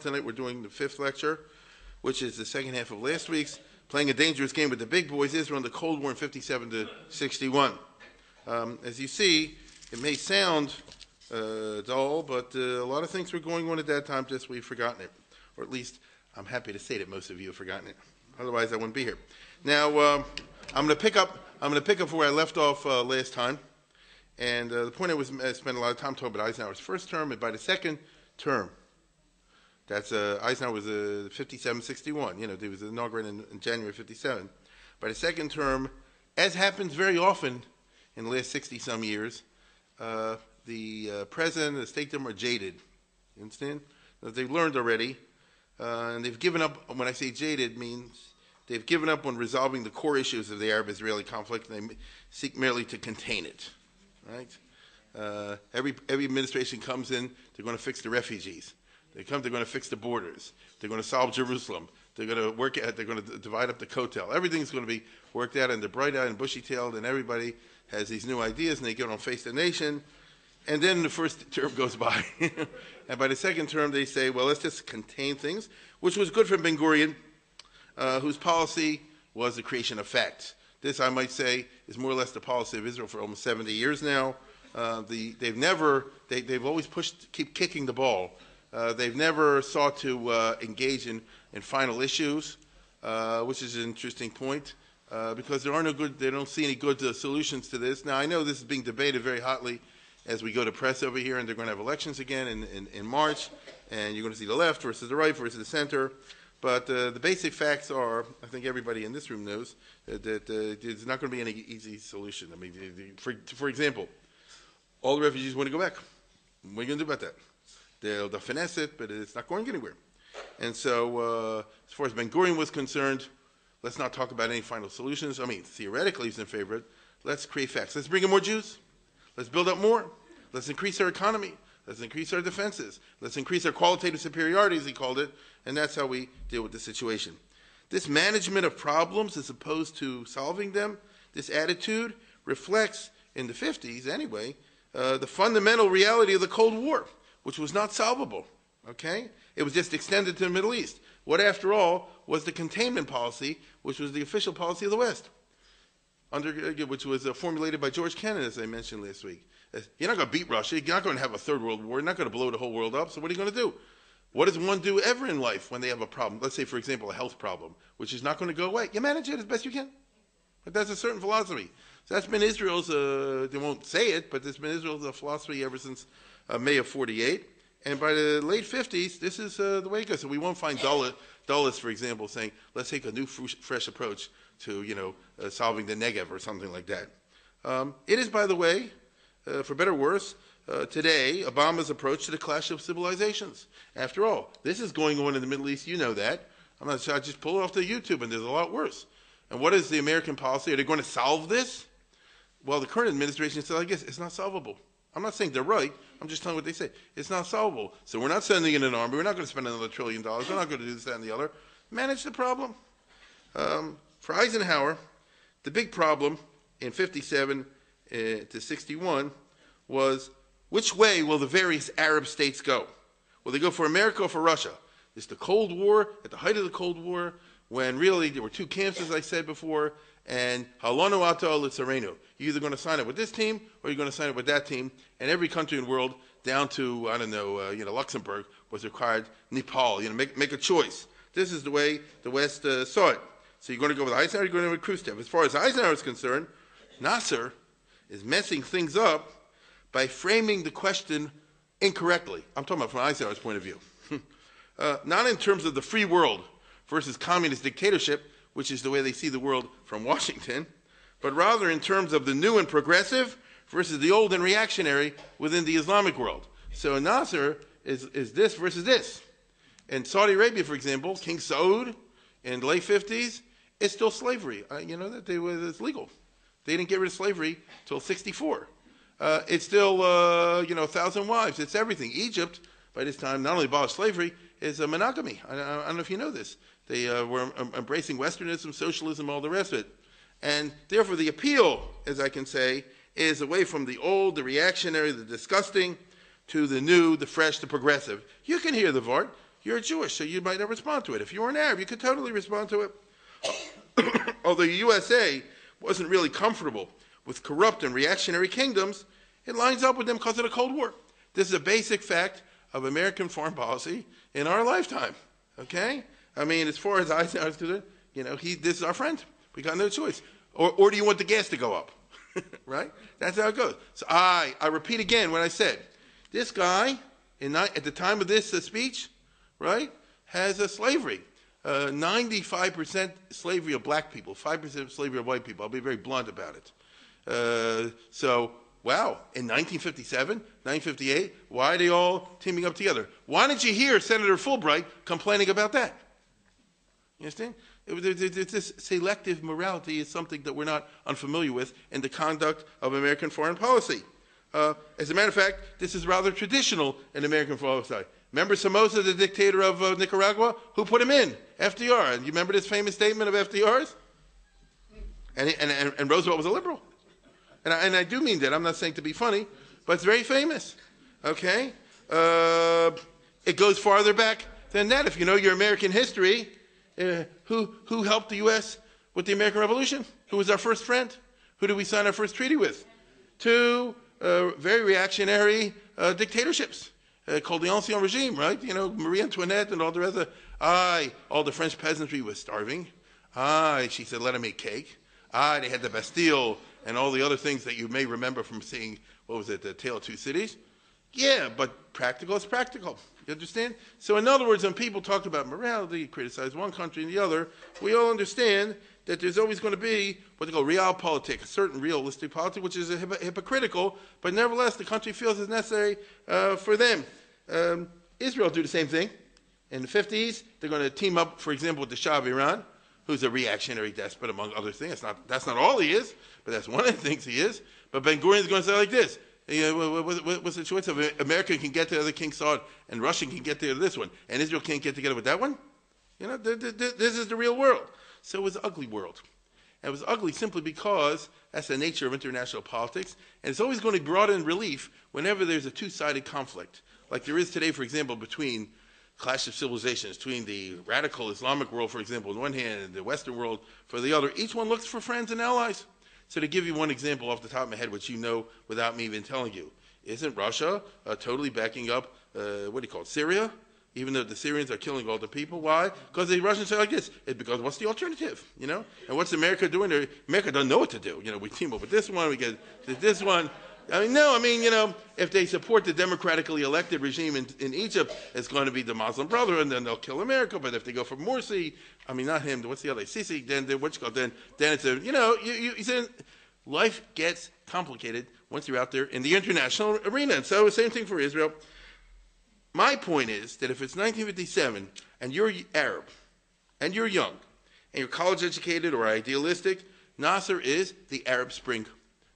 Tonight we're doing the 5th lecture, which is the second half of last week's, playing a dangerous game with the big boys, Israel in the Cold War in 57 to 61. As you see, it may sound dull, but a lot of things were going on at that time, just we've forgotten it. Or at least, I'm happy to say that most of you have forgotten it. Otherwise, I wouldn't be here. Now, I'm going to pick up where I left off last time. And the point I spent a lot of time talking about Eisenhower's first term, and by the second term, that's Eisenhower was 57-61. You know, he was inaugurated in January 57. By the second term, as happens very often in the last 60-some years, the president and the State Department are jaded. You understand? They've learned already, and they've given up. When I say jaded, means they've given up on resolving the core issues of the Arab-Israeli conflict, and they seek merely to contain it. Right? Every administration comes in, they're going to fix the refugees. They're going to fix the borders. They're going to solve Jerusalem. They're going to divide up the Kotel. Everything's going to be worked out, and they're bright-eyed and bushy-tailed, and everybody has these new ideas, and they get on Face the Nation. And then the first term goes by. And by the second term, they say, well, let's just contain things, which was good for Ben-Gurion, whose policy was the creation of facts. This, I might say, is more or less the policy of Israel for almost 70 years now. They've always keep kicking the ball. They've never sought to engage in final issues, which is an interesting point, because they don't see any good solutions to this. Now, I know this is being debated very hotly as we go to press over here, and they're going to have elections again in March, and you're going to see the left versus the right versus the center. But the basic facts are, I think everybody in this room knows, that there's not going to be any easy solution. I mean, for example, all the refugees want to go back. What are you going to do about that? They'll finesse it, but it's not going anywhere. And so, as far as Ben-Gurion was concerned, let's not talk about any final solutions. I mean, theoretically, he's in favor of it. Let's create facts. Let's bring in more Jews. Let's build up more. Let's increase our economy. Let's increase our defenses. Let's increase our qualitative superiority, as he called it, and that's how we deal with the situation. This management of problems as opposed to solving them, this attitude reflects, in the 50s anyway, the fundamental reality of the Cold War, which was not solvable, okay? It was just extended to the Middle East. What, after all, was the containment policy, which was the official policy of the West, which was formulated by George Kennan, as I mentioned last week. You're not going to beat Russia. You're not going to have a third world war. You're not going to blow the whole world up. So what are you going to do? What does one do ever in life when they have a problem? Let's say, for example, a health problem, which is not going to go away. You manage it as best you can. But that's a certain philosophy. So that's been Israel's, they won't say it, but it's been Israel's philosophy ever since May of 48. And by the late 50s, this is the way it goes. So we won't find Dulles, for example, saying, let's take a new, fresh approach to, solving the Negev or something like that. It is, by the way, for better or worse, today, Obama's approach to the clash of civilizations. After all, this is going on in the Middle East. You know that. I'm not sure. I just pull it off the YouTube, and there's a lot worse. And what is the American policy? Are they going to solve this? Well, the current administration says, I guess, it's not solvable. I'm not saying they're right. I'm just telling what they say. It's not solvable. So we're not sending in an army. We're not going to spend another $1 trillion. We're not going to do this, that, and the other. Manage the problem. For Eisenhower, the big problem in 57 to 61 was, which way will the various Arab states go? Will they go for America or for Russia? It's the Cold War, at the height of the Cold War, when really there were two camps, as I said before, and halonu ato litzarenu. You're either going to sign up with this team or you're going to sign up with that team. And every country in the world, down to, I don't know, Luxembourg, was required, Nepal, make a choice. This is the way the West saw it. So you're going to go with Eisenhower or you're going to go with Khrushchev. As far as Eisenhower is concerned, Nasser is messing things up by framing the question incorrectly. I'm talking about from Eisenhower's point of view. Not in terms of the free world versus communist dictatorship, which is the way they see the world from Washington, but rather in terms of the new and progressive versus the old and reactionary within the Islamic world. So Nasser is this versus this. In Saudi Arabia, for example, King Saud in the late 50s, it's still slavery. It's legal. They didn't get rid of slavery until 64. It's still, 1,000 wives. It's everything. Egypt, by this time, not only abolished slavery, is a monogamy. I don't know if you know this. They were embracing Westernism, socialism, all the rest of it. And therefore, the appeal, as I can say, is away from the old, the reactionary, the disgusting, to the new, the fresh, the progressive. You can hear the Vart. you're Jewish, so you might not respond to it. If you were an Arab, you could totally respond to it. Although the USA wasn't really comfortable with corrupt and reactionary kingdoms, it lines up with them because of the Cold War. This is a basic fact of American foreign policy in our lifetime, okay? I mean, as far as I know, this is our friend. We got no choice. Or do you want the gas to go up, right? That's how it goes. So I repeat again what I said. This guy, at the time of this speech, right, has a slavery. 95% slavery of black people, 5% slavery of white people. I'll be very blunt about it. So, wow, in 1957, 1958, why are they all teaming up together? Why didn't you hear Senator Fulbright complaining about that? You understand? This selective morality is something that we're not unfamiliar with in the conduct of American foreign policy. As a matter of fact, this is rather traditional in American foreign policy. Remember Somoza, the dictator of Nicaragua? Who put him in? FDR. And you remember this famous statement of FDR's? And Roosevelt was a liberal. And I do mean that. I'm not saying to be funny, but it's very famous. Okay? It goes farther back than that. If you know your American history, who helped the U.S. with the American Revolution? Who was our first friend? Who did we sign our first treaty with? Two very reactionary dictatorships called the Ancien Regime, right? You know, Marie Antoinette and all the rest of all the French peasantry was starving. She said, let them eat cake. They had the Bastille and all the other things that you may remember from seeing, what was it, The Tale of Two Cities? Yeah, but practical is practical. You understand? So in other words, when people talk about morality, criticize one country and the other, we all understand that there's always going to be what they call realpolitik, a certain realistic politics, which is hypocritical, but nevertheless the country feels is necessary for them. Israel do the same thing. In the 50s, they're going to team up, for example, with the Shah of Iran, who's a reactionary despot, among other things. That's not all he is, but that's one of the things he is. But Ben-Gurion is going to say like this. What's the choice of America can get to the King Saud and Russia can get to this one, and Israel can't get together with that one? You know, this is the real world. So it was an ugly world. And it was ugly simply because that's the nature of international politics, and it's always going to be brought in relief whenever there's a two-sided conflict, like there is today, for example, between clash of civilizations, between the radical Islamic world, for example, on one hand, and the Western world for the other. Each one looks for friends and allies. So to give you one example off the top of my head, which you know without me even telling you, isn't Russia totally backing up, Syria? Even though the Syrians are killing all the people. Why? Because the Russians say like this. It's because what's the alternative, you know? And what's America doing? America doesn't know what to do. You know, we team up with this one, we get this one. If they support the democratically elected regime in Egypt, it's going to be the Muslim Brotherhood, and then they'll kill America. But if they go for Morsi, not him, what's the other? Sisi, then it's you said life gets complicated once you're out there in the international arena. And so the same thing for Israel. My point is that if it's 1957 and you're Arab and you're young and you're college educated or idealistic, Nasser is the Arab Spring,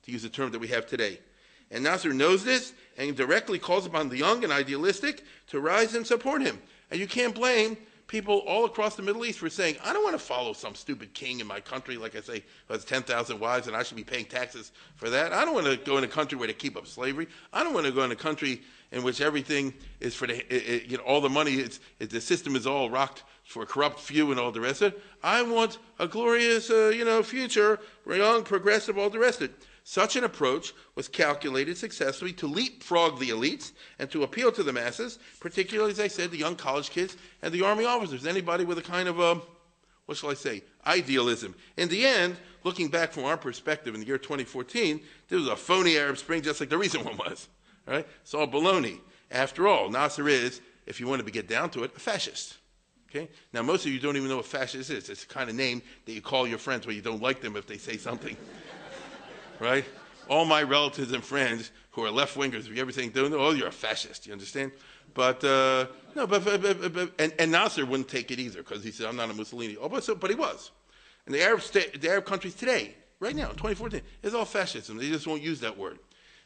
to use a term that we have today. And Nasser knows this and directly calls upon the young and idealistic to rise and support him. And you can't blame people all across the Middle East for saying, I don't want to follow some stupid king in my country, like I say, who has 10,000 wives and I should be paying taxes for that. I don't want to go in a country where they keep up slavery. I don't want to go in a country in which everything is for all the money, the system is all rocked for a corrupt few and all the rest of it. I want a glorious, future, young, progressive, all the rest of it. Such an approach was calculated successfully to leapfrog the elites and to appeal to the masses, particularly, as I said, the young college kids and the army officers, anybody with a kind of, idealism. In the end, looking back from our perspective in the year 2014, this was a phony Arab Spring just like the recent one was. Right? It's all baloney. After all, Nasser is, if you want to get down to it, a fascist. Okay? Now, most of you don't even know what fascist is. It's the kind of name that you call your friends when you don't like them if they say something. Right? All my relatives and friends who are left-wingers, if you ever think, oh, you're a fascist, you understand? But Nasser wouldn't take it either because he said, I'm not a Mussolini. Oh, but he was. And the Arab countries today, right now, in 2014, is all fascism. They just won't use that word.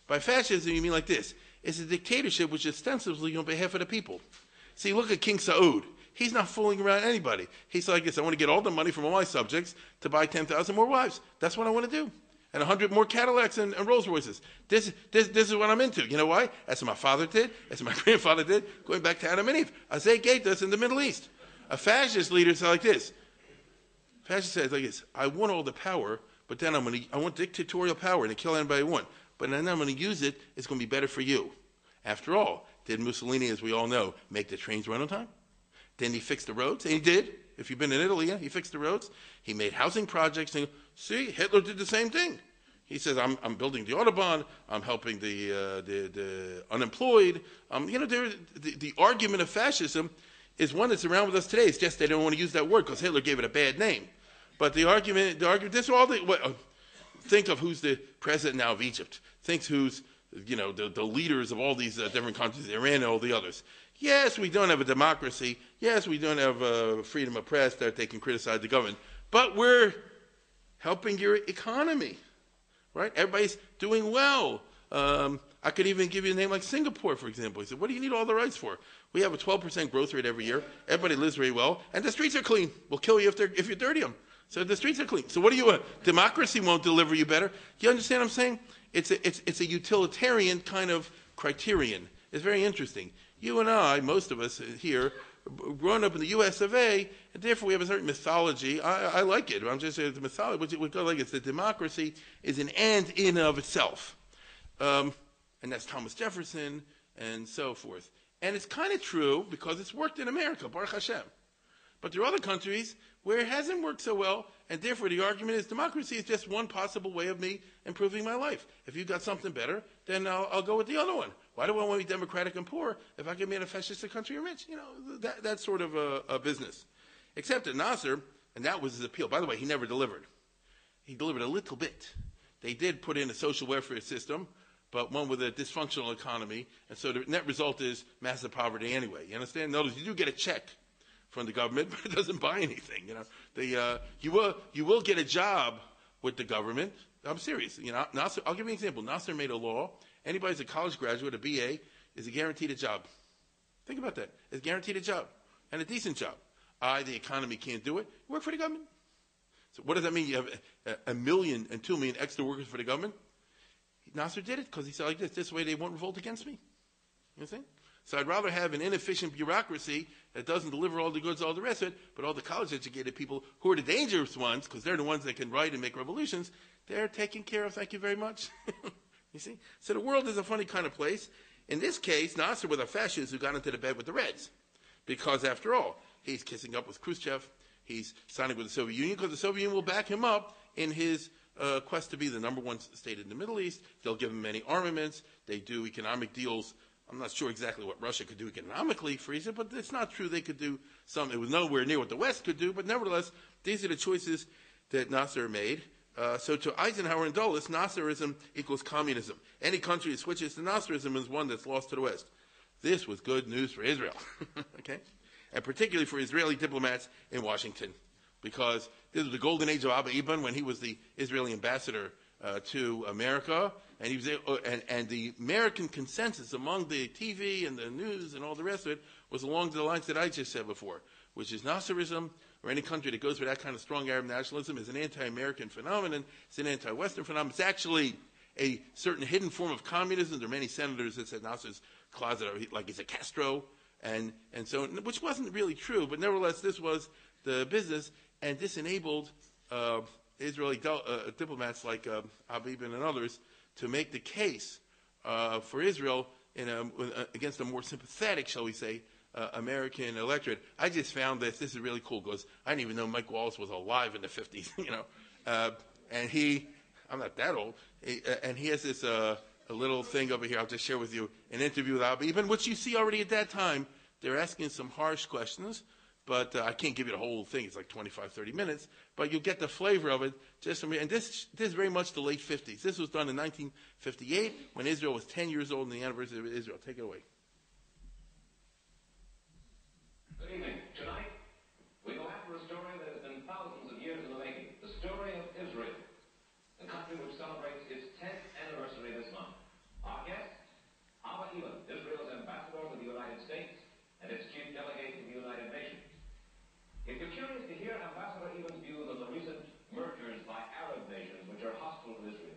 By fascism, you mean like this. It's a dictatorship which is ostensibly on behalf of the people. See, look at King Saud. He's not fooling around anybody. He's like this, I want to get all the money from all my subjects to buy 10,000 more wives. That's what I want to do. and 100 more Cadillacs and Rolls Royces. This is what I'm into. You know why? That's what my father did. That's what my grandfather did. Going back to Adam and Eve. Isaiah gave us in the Middle East. A fascist leader said like this. Fascist says like this: I want all the power, but then I want dictatorial power and to kill anybody I want. But then I'm going to use it. It's going to be better for you. After all, did Mussolini, as we all know, make the trains run on time? Didn't he fix the roads? And he did. If you've been in Italy, he fixed the roads. He made housing projects. And see, Hitler did the same thing. He says, I'm building the Autobahn. I'm helping the unemployed. The argument of fascism is one that's around with us today. It's just they don't want to use that word because Hitler gave it a bad name. But the argument, this is all think of who's the president now of Egypt. Think who's, the leaders of all these different countries, Iran and all the others. Yes, we don't have a democracy. Yes, we don't have freedom of press that they can criticize the government. But we're helping your economy, right? Everybody's doing well. I could even give you a name like Singapore, for example. He said, what do you need all the rights for? We have a 12% growth rate every year. Everybody lives very well. And the streets are clean. We'll kill you if you dirty them. So the streets are clean. So what do you want? Democracy won't deliver you better. You understand what I'm saying? It's a utilitarian kind of criterion. It's very interesting. You and I, most of us here, growing up in the U.S. of A., and therefore we have a certain mythology. I like it. I'm just saying the mythology, which we go like it's that democracy is an end in and of itself. And that's Thomas Jefferson and so forth. And it's kind of true because it's worked in America, Baruch Hashem. But there are other countries where it hasn't worked so well, and therefore the argument is democracy is just one possible way of me improving my life. If you've got something better, then I'll go with the other one. Why do I want to be democratic and poor if I can be in a fascistic country and rich? That's sort of a business. Except that Nasser, and that was his appeal. By the way, he never delivered. He delivered a little bit. They did put in a social welfare system, but one with a dysfunctional economy, and so the net result is massive poverty anyway. You understand? Notice you do get a check from the government, but it doesn't buy anything. You will get a job with the government. I'm serious. Nasser, I'll give you an example. Nasser made a law. Anybody who's a college graduate, a BA, is guaranteed a job. Think about that. It's guaranteed a job, and a decent job. The economy can't do it. You work for the government. So what does that mean? You have 1 million and 2 million extra workers for the government? Nasser did it because he said like this way they won't revolt against me. You understand? So I'd rather have an inefficient bureaucracy that doesn't deliver all the goods, all the rest of it, but all the college-educated people who are the dangerous ones, because they're the ones that can write and make revolutions, they're taken care of, thank you very much. You see? So the world is a funny kind of place. In this case, Nasser was a fascist who got into the bed with the Reds, because after all, he's kissing up with Khrushchev, he's signing with the Soviet Union, because the Soviet Union will back him up in his quest to be the number one state in the Middle East. They'll give him many armaments. They do economic deals. I'm not sure exactly what Russia could do economically for Egypt, but it's not true they could do something. It was nowhere near what the West could do, but nevertheless, these are the choices that Nasser made. So to Eisenhower and Dulles, Nasserism equals communism. Any country that switches to Nasserism is one that's lost to the West. This was good news for Israel, okay? And particularly for Israeli diplomats in Washington, because this was the golden age of Abba Eban when he was the Israeli ambassador to America, and he was and the American consensus among the TV and the news and all the rest of it was along the lines that I just said before, which is Nasserism, or any country that goes for that kind of strong Arab nationalism, is an anti-American phenomenon. It's an anti-Western phenomenon. It's actually a certain hidden form of communism. There are many senators that said Nasser's closet like he's a Castro, and so, which wasn't really true, but nevertheless, this was the business, and this enabled Israeli diplomats like Abba Eban and others to make the case for Israel against a more sympathetic, shall we say, American electorate. I just found this is really cool because I didn't even know Mike Wallace was alive in the 50s, and I'm not that old, and he has this a little thing over here I'll just share with you, an interview with Abba Eban, which you see already at that time. They're asking some harsh questions, but I can't give you the whole thing. It's like 25, 30 minutes, but you'll get the flavor of it just from here. And this is very much the late 50s. This was done in 1958 when Israel was 10 years old on the anniversary of Israel. Take it away. Good evening. Tonight, we go after a story that has been thousands of years in the making. The story of Israel, the country which celebrates its 10th anniversary this month. Our guest, Abba Eban, Israel's ambassador to the United States and its chief delegate to the United Nations. If you're curious to hear Ambassador Eban's views on the recent mergers by Arab nations which are hostile to Israel,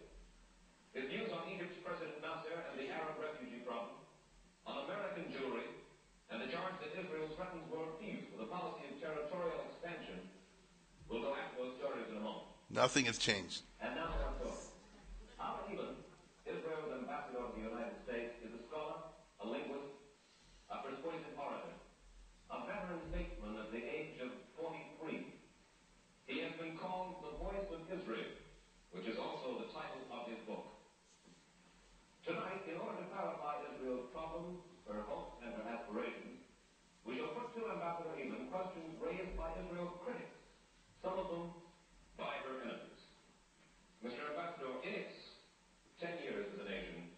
threatens world peace with a policy of territorial expansion. We'll go after those stories in a moment. Nothing has changed. And now our story. Our Even, Israel's ambassador to the United States, is a scholar, a linguist, a persuasive orator, a veteran statesman at the age of 43. He has been called the voice of Israel, which is also the title of his book. Tonight, in order to clarify Israel's problems, her hopes, and her aspirations, we shall put to Ambassador Even questions raised by Israel's critics, some of them by her enemies. Mr. Ambassador, in its 10 years as a nation,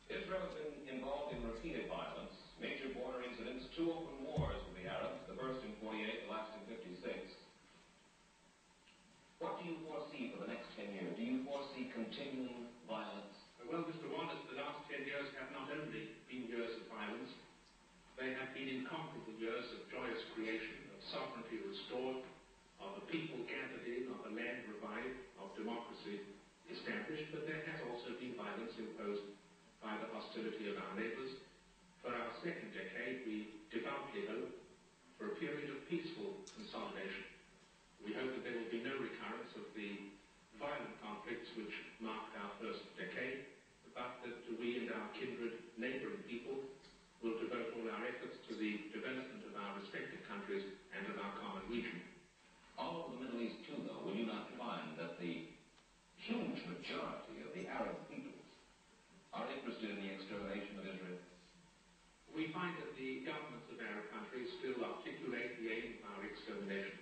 Israel has been involved in repeated violence, major border incidents, 2 open wars with the Arabs, the first in 48, the last in 56. What do you foresee for the next 10 years? Do you foresee continuing violence? Well, Mr. Wallace, the last 10 years have not only been years of violence, they have been incomparable years of joyous creation, of sovereignty restored, of the people gathered in, of the land revived, of democracy established, but there has also been violence imposed by the hostility of our neighbors. For our second decade, we devoutly hope for a period of peaceful consolidation. We hope that there will be no recurrence of the violent conflicts which marked our first decade, but that we and our kindred neighboring people will devote all our efforts to the development of our respective countries and of our common region. All over the Middle East, too, though, will you not find that the huge majority of the Arab peoples are interested in the extermination of Israel? We find that the governments of Arab countries still articulate the aim of our extermination.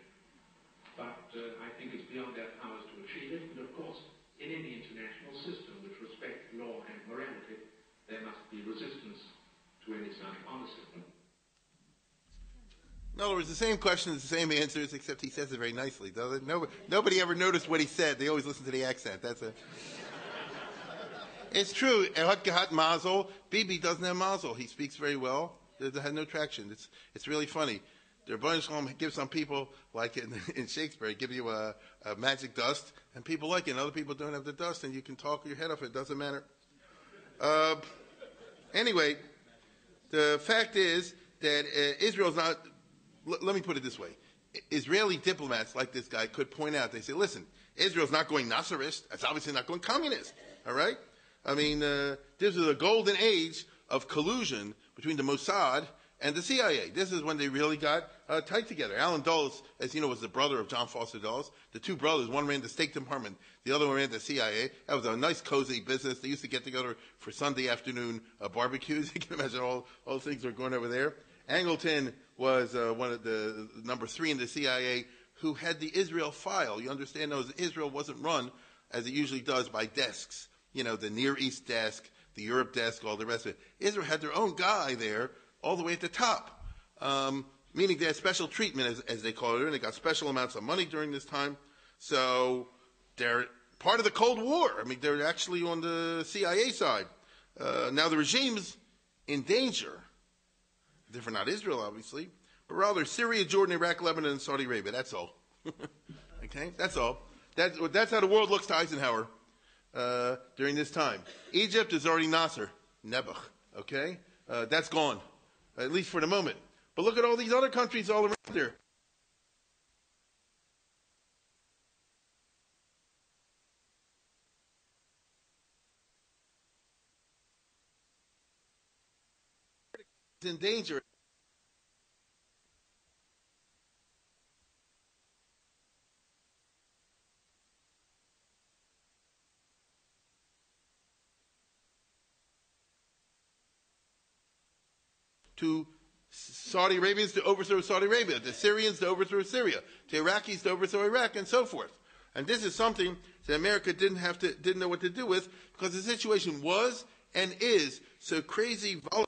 But I think it's beyond their powers to achieve it. And of course, in any international system which respects law and morality, there must be resistance to any such policy. In other words, the same questions, the same answers, except he says it very nicely. Nobody ever noticed what he said. They always listen to the accent. It's true. Ehad Gehat Mazel. Bibi doesn't have Mazel. He speaks very well. It had no traction. It's really funny. The Rebbeinu Shalom gives some people, like in Shakespeare, give you a magic dust, and people like it. And other people don't have the dust, and you can talk your head off. It doesn't matter. Anyway, the fact is that Israel's not. Let me put it this way. Israeli diplomats like this guy could point out, they say, listen, Israel's not going Nasserist. It's obviously not going communist. All right? I mean, this is a golden age of collusion between the Mossad and the CIA. This is when they really got tight together. Alan Dulles, as you know, was the brother of John Foster Dulles. The 2 brothers, one ran the State Department, the other one ran the CIA. That was a nice, cozy business. They used to get together for Sunday afternoon barbecues. You can imagine all things were going over there. Angleton was one of the number 3 in the CIA who had the Israel file. You understand, though, Israel wasn't run, as it usually does, by desks. You know, the Near East desk, the Europe desk, all the rest of it. Israel had their own guy there, all the way at the top, meaning they had special treatment, as they call it, and they got special amounts of money during this time. So they're part of the Cold War. I mean, they're actually on the CIA side. Now the regime's in danger. Different, not Israel, obviously, but rather Syria, Jordan, Iraq, Lebanon, and Saudi Arabia. That's all. Okay, that's all. That's how the world looks to Eisenhower during this time. Egypt is already Nasser, Nebuch. Okay, that's gone, at least for the moment. But look at all these other countries all around there. It's in danger. To Saudi Arabians to overthrow Saudi Arabia, the Syrians to overthrow Syria, to Iraqis to overthrow Iraq, and so forth. And this is something that America didn't know what to do with, because the situation was and is so crazy volatile.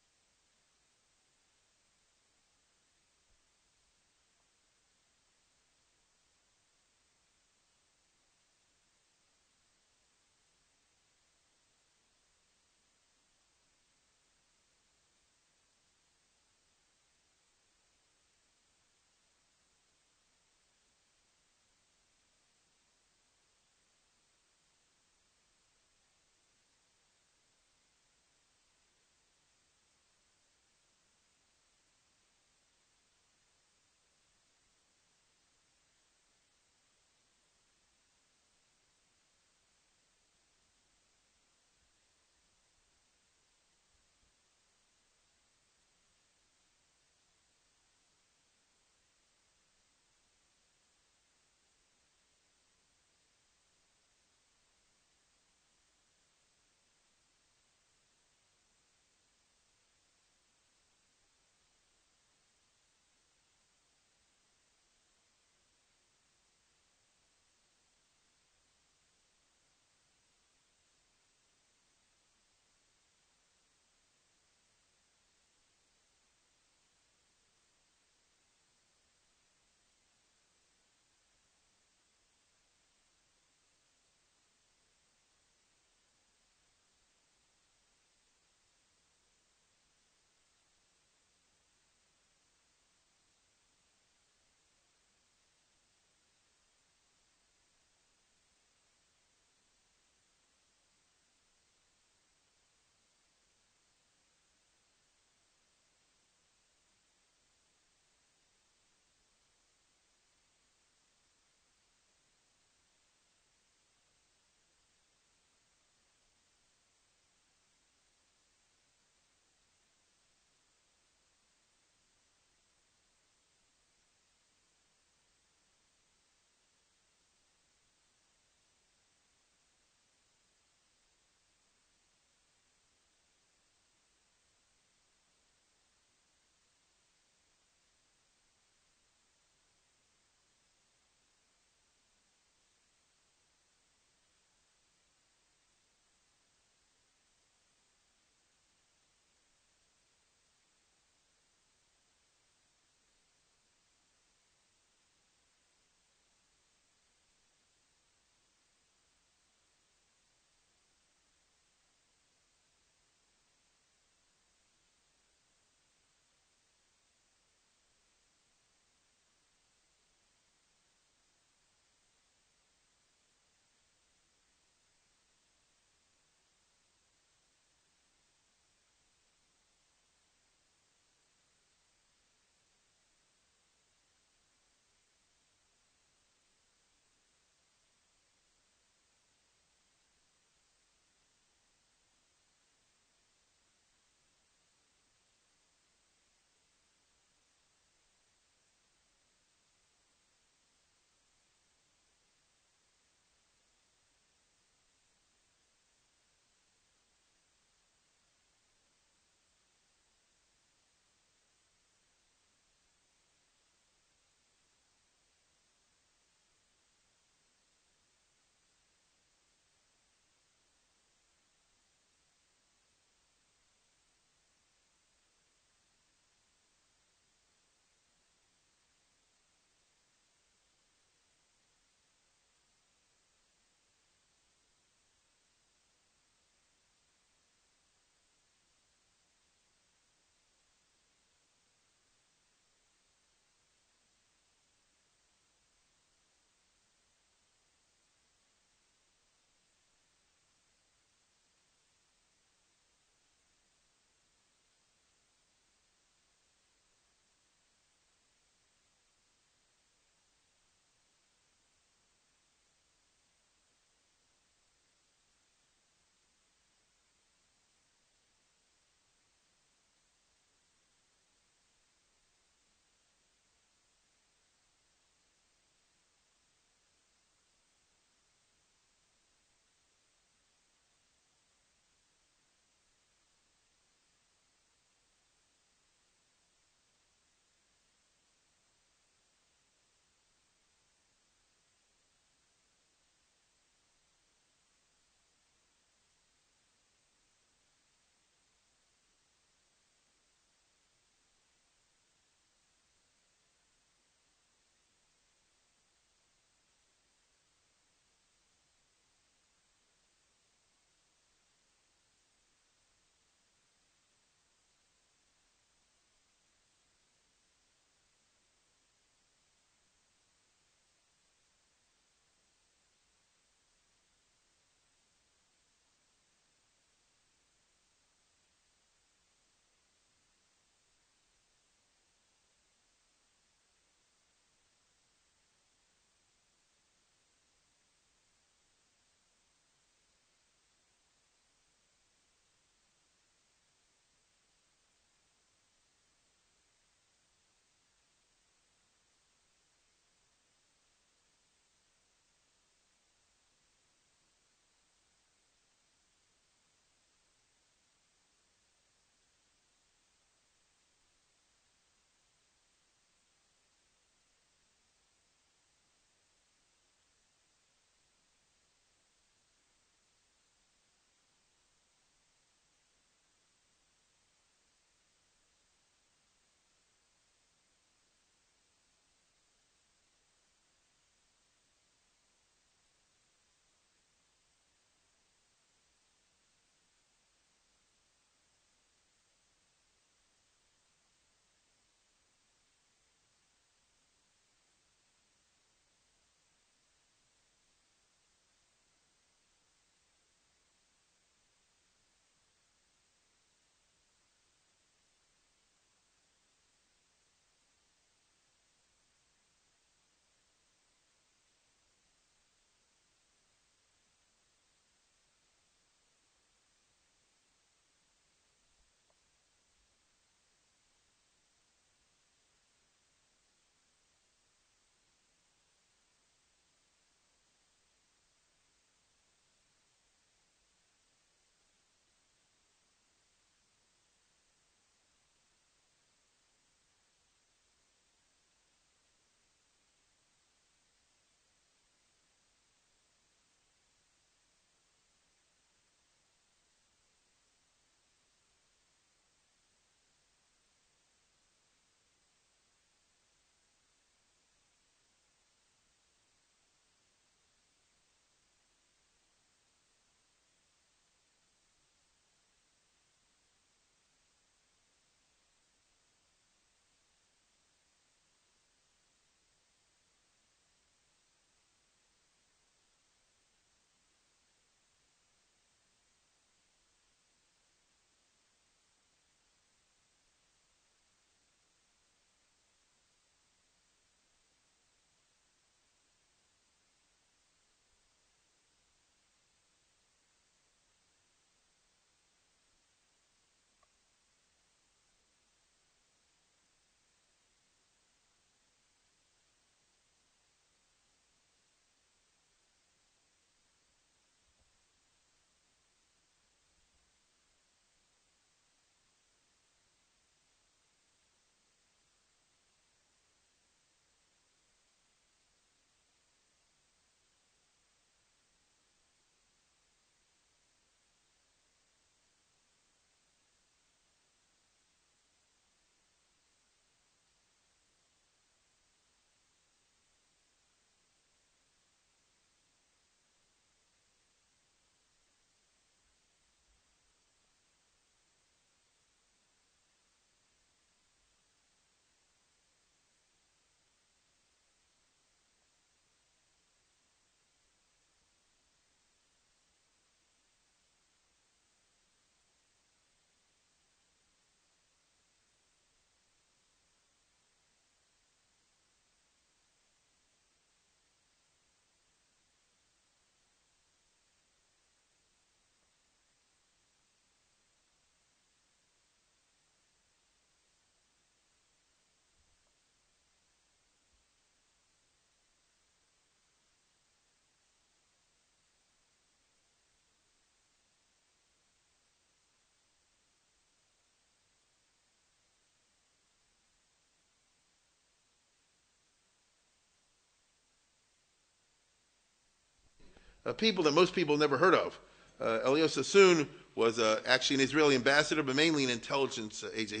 people that most people never heard of. Eliyahu Sassoon was actually an Israeli ambassador, but mainly an intelligence agent.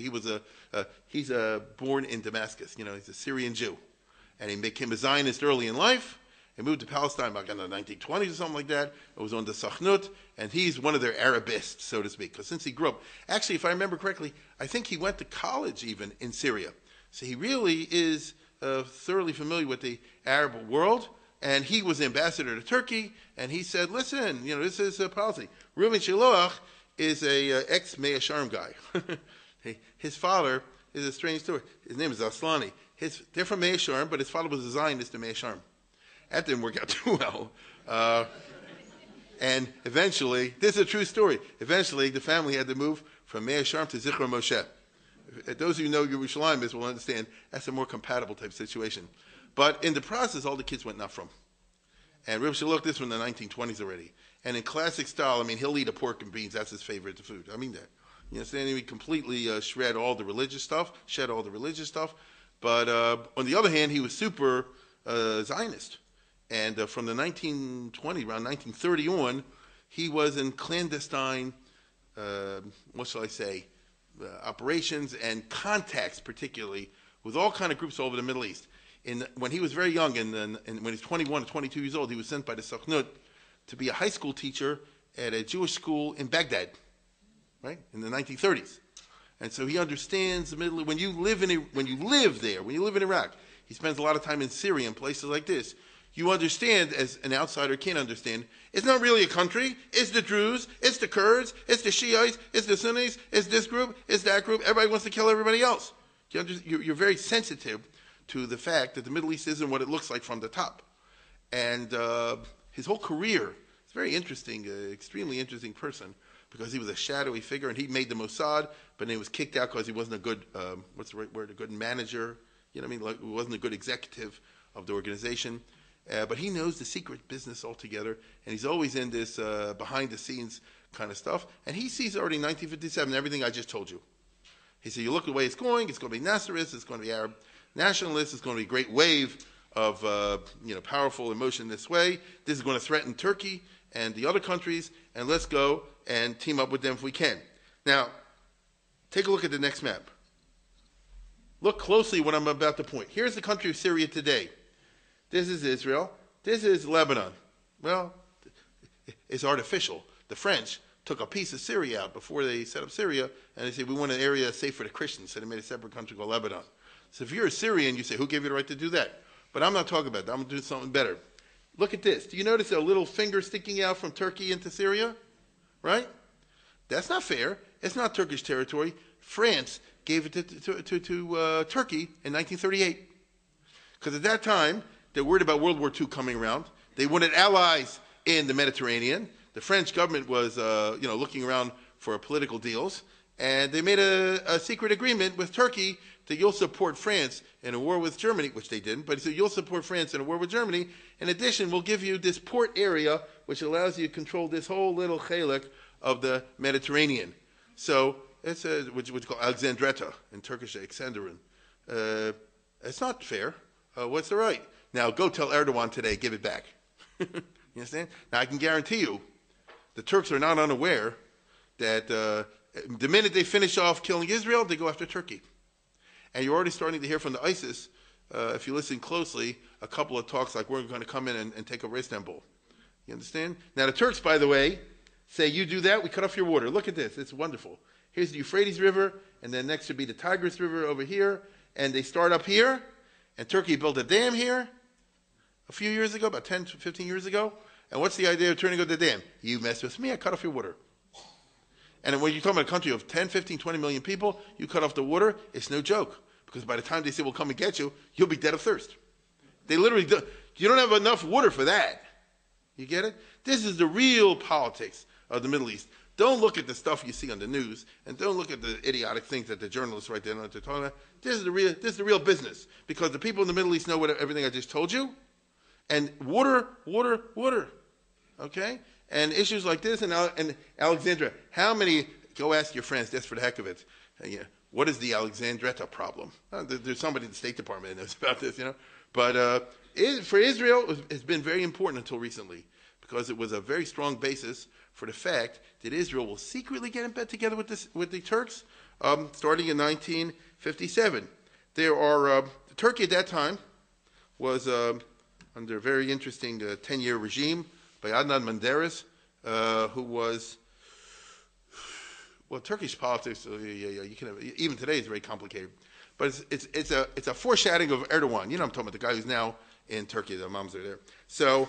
He's born in Damascus. He's a Syrian Jew, and he became a Zionist early in life. He moved to Palestine back in the 1920s or something like that. It was on the Sachnut, and he's one of their Arabists, so to speak, because since he grew up, actually, if I remember correctly, I think he went to college even in Syria. So he really is thoroughly familiar with the Arab world, and he was ambassador to Turkey, and he said, listen, this is a policy. Reuven Shiloach is a ex-Mea Sharm guy. His father is a strange story. His name is Aslani. They're from Mea Sharm, but his father was a Zionist in Mea Sharm. That didn't work out too well. And eventually, this is a true story, eventually the family had to move from Mea Sharm to Zichron Moshe. Those of you who know Yerushalayim will understand that's a more compatible type situation. But in the process, all the kids went from. And Reb Shaloch, this from the 1920s already. And in classic style, he'll eat a pork and beans. That's his favorite food. I mean that. You understand? He completely shed all the religious stuff. But on the other hand, he was super Zionist. And from the 1920, around 1930 on, he was in clandestine, operations and contacts, particularly, with all kind of groups all over the Middle East. When he was very young, and when he was 21 or 22 years old, he was sent by the Sachnut to be a high school teacher at a Jewish school in Baghdad, right, in the 1930s. And so he understands the Middle East. When you live in Iraq, he spends a lot of time in Syria and places like this. You understand, as an outsider can understand, it's not really a country. It's the Druze, it's the Kurds, it's the Shiites, it's the Sunnis, it's this group, it's that group. Everybody wants to kill everybody else. You're very sensitive to the fact that the Middle East isn't what it looks like from the top. And his whole career is very interesting, extremely interesting person, because he was a shadowy figure, and he made the Mossad, but then he was kicked out because he wasn't a good, a good manager, he wasn't a good executive of the organization. But he knows the secret business altogether, and he's always in this behind-the-scenes kind of stuff. And he sees already in 1957 everything I just told you. He said, you look the way it's going to be Nasserist, it's going to be Arab nationalists, it's going to be a great wave of powerful emotion this way. This is going to threaten Turkey and the other countries, and let's go and team up with them if we can. Now, take a look at the next map. Look closely what I'm about to point. Here's the country of Syria today. This is Israel. This is Lebanon. Well, it's artificial. The French took a piece of Syria out before they set up Syria, and they said, we want an area safe for the Christians, so they made a separate country called Lebanon. So if you're a Syrian, you say, who gave you the right to do that? But I'm not talking about that. I'm going to do something better. Look at this. Do you notice a little finger sticking out from Turkey into Syria? Right? That's not fair. It's not Turkish territory. France gave it to Turkey in 1938. Because at that time, they're worried about World War II coming around. They wanted allies in the Mediterranean. The French government was, looking around for political deals, and they made a secret agreement with Turkey that you'll support France in a war with Germany, which they didn't, but he said you'll support France in a war with Germany. In addition, we'll give you this port area, which allows you to control this whole little chalik of the Mediterranean. So it's what you call Alexandretta in Turkish, Alexandrin. It's not fair. What's the right? Now go tell Erdogan today, give it back. You understand? Now I can guarantee you, the Turks are not unaware that the minute they finish off killing Israel, they go after Turkey. And you're already starting to hear from the ISIS, if you listen closely, a couple of talks like we're going to come in and take over Istanbul. You understand? Now the Turks, by the way, say you do that, we cut off your water. Look at this. It's wonderful. Here's the Euphrates River, and then next would be the Tigris River over here. And they start up here, and Turkey built a dam here a few years ago, about 10 to 15 years ago. And what's the idea of turning on the dam? You mess with me, I cut off your water. And when you're talking about a country of 10, 15, 20 million people, you cut off the water, it's no joke. Because by the time they say we'll come and get you, you'll be dead of thirst. They literally do. You don't have enough water for that. You get it? This is the real politics of the Middle East. Don't look at the stuff you see on the news, and don't look at the idiotic things that the journalists write down what they're talking about. This is the real business. Because the people in the Middle East know everything I just told you. And water. Okay? And issues like this, and Alexandria. How many, go ask your friends, just for the heck of it, what is the Alexandretta problem? There's somebody in the State Department that knows about this, But for Israel, it's been very important until recently. because it was a very strong basis for the fact that Israel will secretly get in bed together with the Turks, starting in 1957. Turkey at that time was under a very interesting 10-year regime by Adnan Menderes, who was, well, Turkish politics, you can have, even today is very complicated. But it's a foreshadowing of Erdogan. You know what I'm talking about, the guy who's now in Turkey. The moms are there. So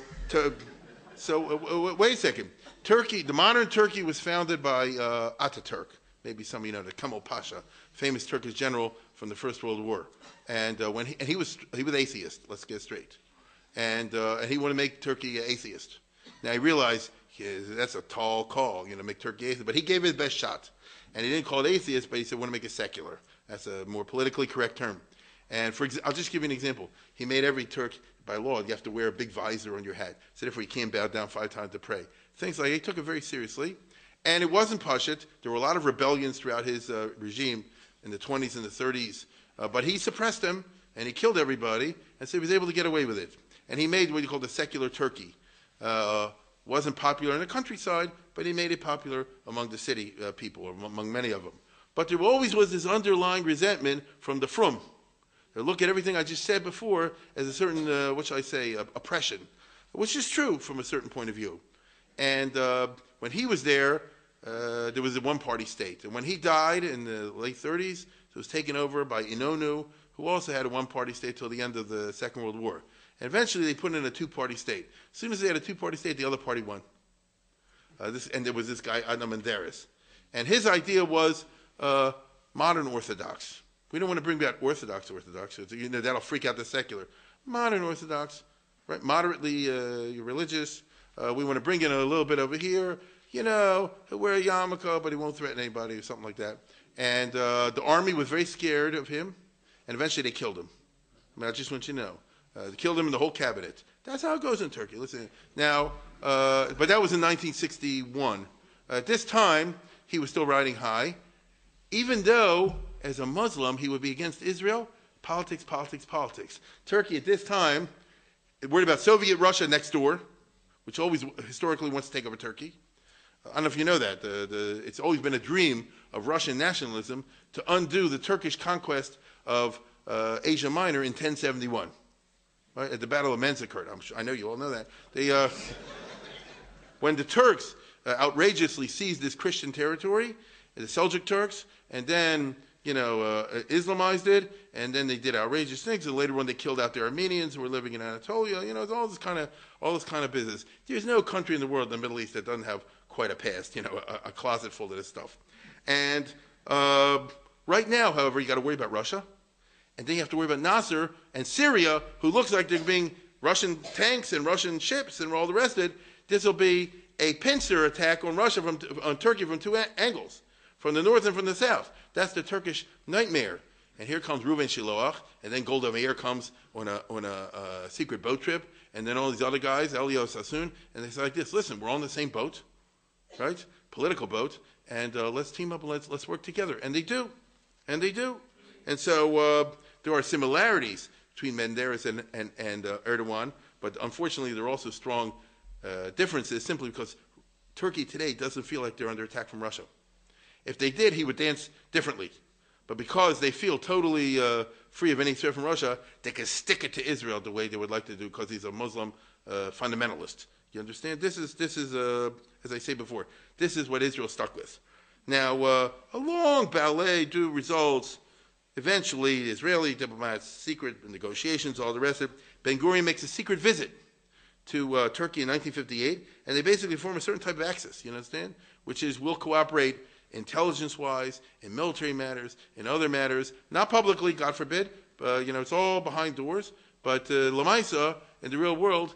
wait a second. Turkey, the modern Turkey was founded by Ataturk. Maybe some of you know, the Kemal Pasha, famous Turkish general from the First World War. And he was atheist. Let's get straight. And he wanted to make Turkey atheist. Now he realized that's a tall call, make Turkey atheist. But he gave it his best shot. And he didn't call it atheist, but he said, "I want to make it secular." That's a more politically correct term. And I'll just give you an example. He made every Turk, by law, you have to wear a big visor on your hat. So therefore you can't bow down 5 times to pray. Things like that. He took it very seriously. And it wasn't Pashut. There were a lot of rebellions throughout his regime in the 20s and the 30s. But he suppressed them, and he killed everybody, and so he was able to get away with it. And he made what he called a secular Turkey. Wasn't popular in the countryside, but he made it popular among the city people, or among many of them. But there always was this underlying resentment from the frum. They look at everything I just said before as a certain, oppression, which is true from a certain point of view. And when he was there was a one-party state. And when he died in the late 30s, it was taken over by Inonu, who also had a one-party state till the end of the Second World War. And eventually they put in a two-party state. As soon as they had a two-party state, the other party won. And there was this guy, Adnan Menderes. And his idea was modern Orthodox. We don't want to bring back Orthodox. That'll freak out the secular. Modern Orthodox, right? Moderately religious. We want to bring in a little bit over here. He'll wear a yarmulke, but he won't threaten anybody or something like that. And the army was very scared of him, and eventually they killed him. I just want you to know. They killed him and the whole cabinet. That's how it goes in Turkey. Listen, now, but that was in 1961. At this time, he was still riding high. Even though, as a Muslim, he would be against Israel, politics. Turkey at this time, worried about Soviet Russia next door, which always historically wants to take over Turkey. I don't know if you know that. It's always been a dream of Russian nationalism to undo the Turkish conquest of Asia Minor in 1071, right, at the Battle of Manzikert. I know you all know that. When the Turks outrageously seized this Christian territory, the Seljuk Turks, and then Islamized it, and then they did outrageous things, and later on they killed out the Armenians who were living in Anatolia. It's all this kind of business. There's no country in the world in the Middle East that doesn't have quite a past, a closet full of this stuff. And right now, however, you got to worry about Russia, and then you have to worry about Nasser and Syria, who looks like they're being Russian tanks and Russian ships and all the rest of it. This will be a pincer attack on Turkey from two angles, from the north and from the south. That's the Turkish nightmare. And here comes Reuven Shiloach, and then Golda Meir comes on a secret boat trip, and then all these other guys, Elio Sassoon, and they say like this: listen, we're on the same boat, right? Political boat, and let's team up and let's work together. And they do. And so there are similarities between Menderes and Erdogan, but unfortunately there are also strong differences simply because Turkey today doesn't feel like they're under attack from Russia. If they did, he would dance differently. But because they feel totally free of any threat from Russia, they can stick it to Israel the way they would like to do because he's a Muslim fundamentalist. You understand? This is as I say before, this is what Israel stuck with. Now, a long ballet do results. Eventually, the Israeli diplomats, secret negotiations, all the rest of it. Ben-Gurion makes a secret visit to Turkey in 1958, and they basically form a certain type of axis, you understand? Which is, we'll cooperate intelligence-wise, in military matters, in other matters, not publicly, God forbid, but, it's all behind doors. But Lamaisa, in the real world,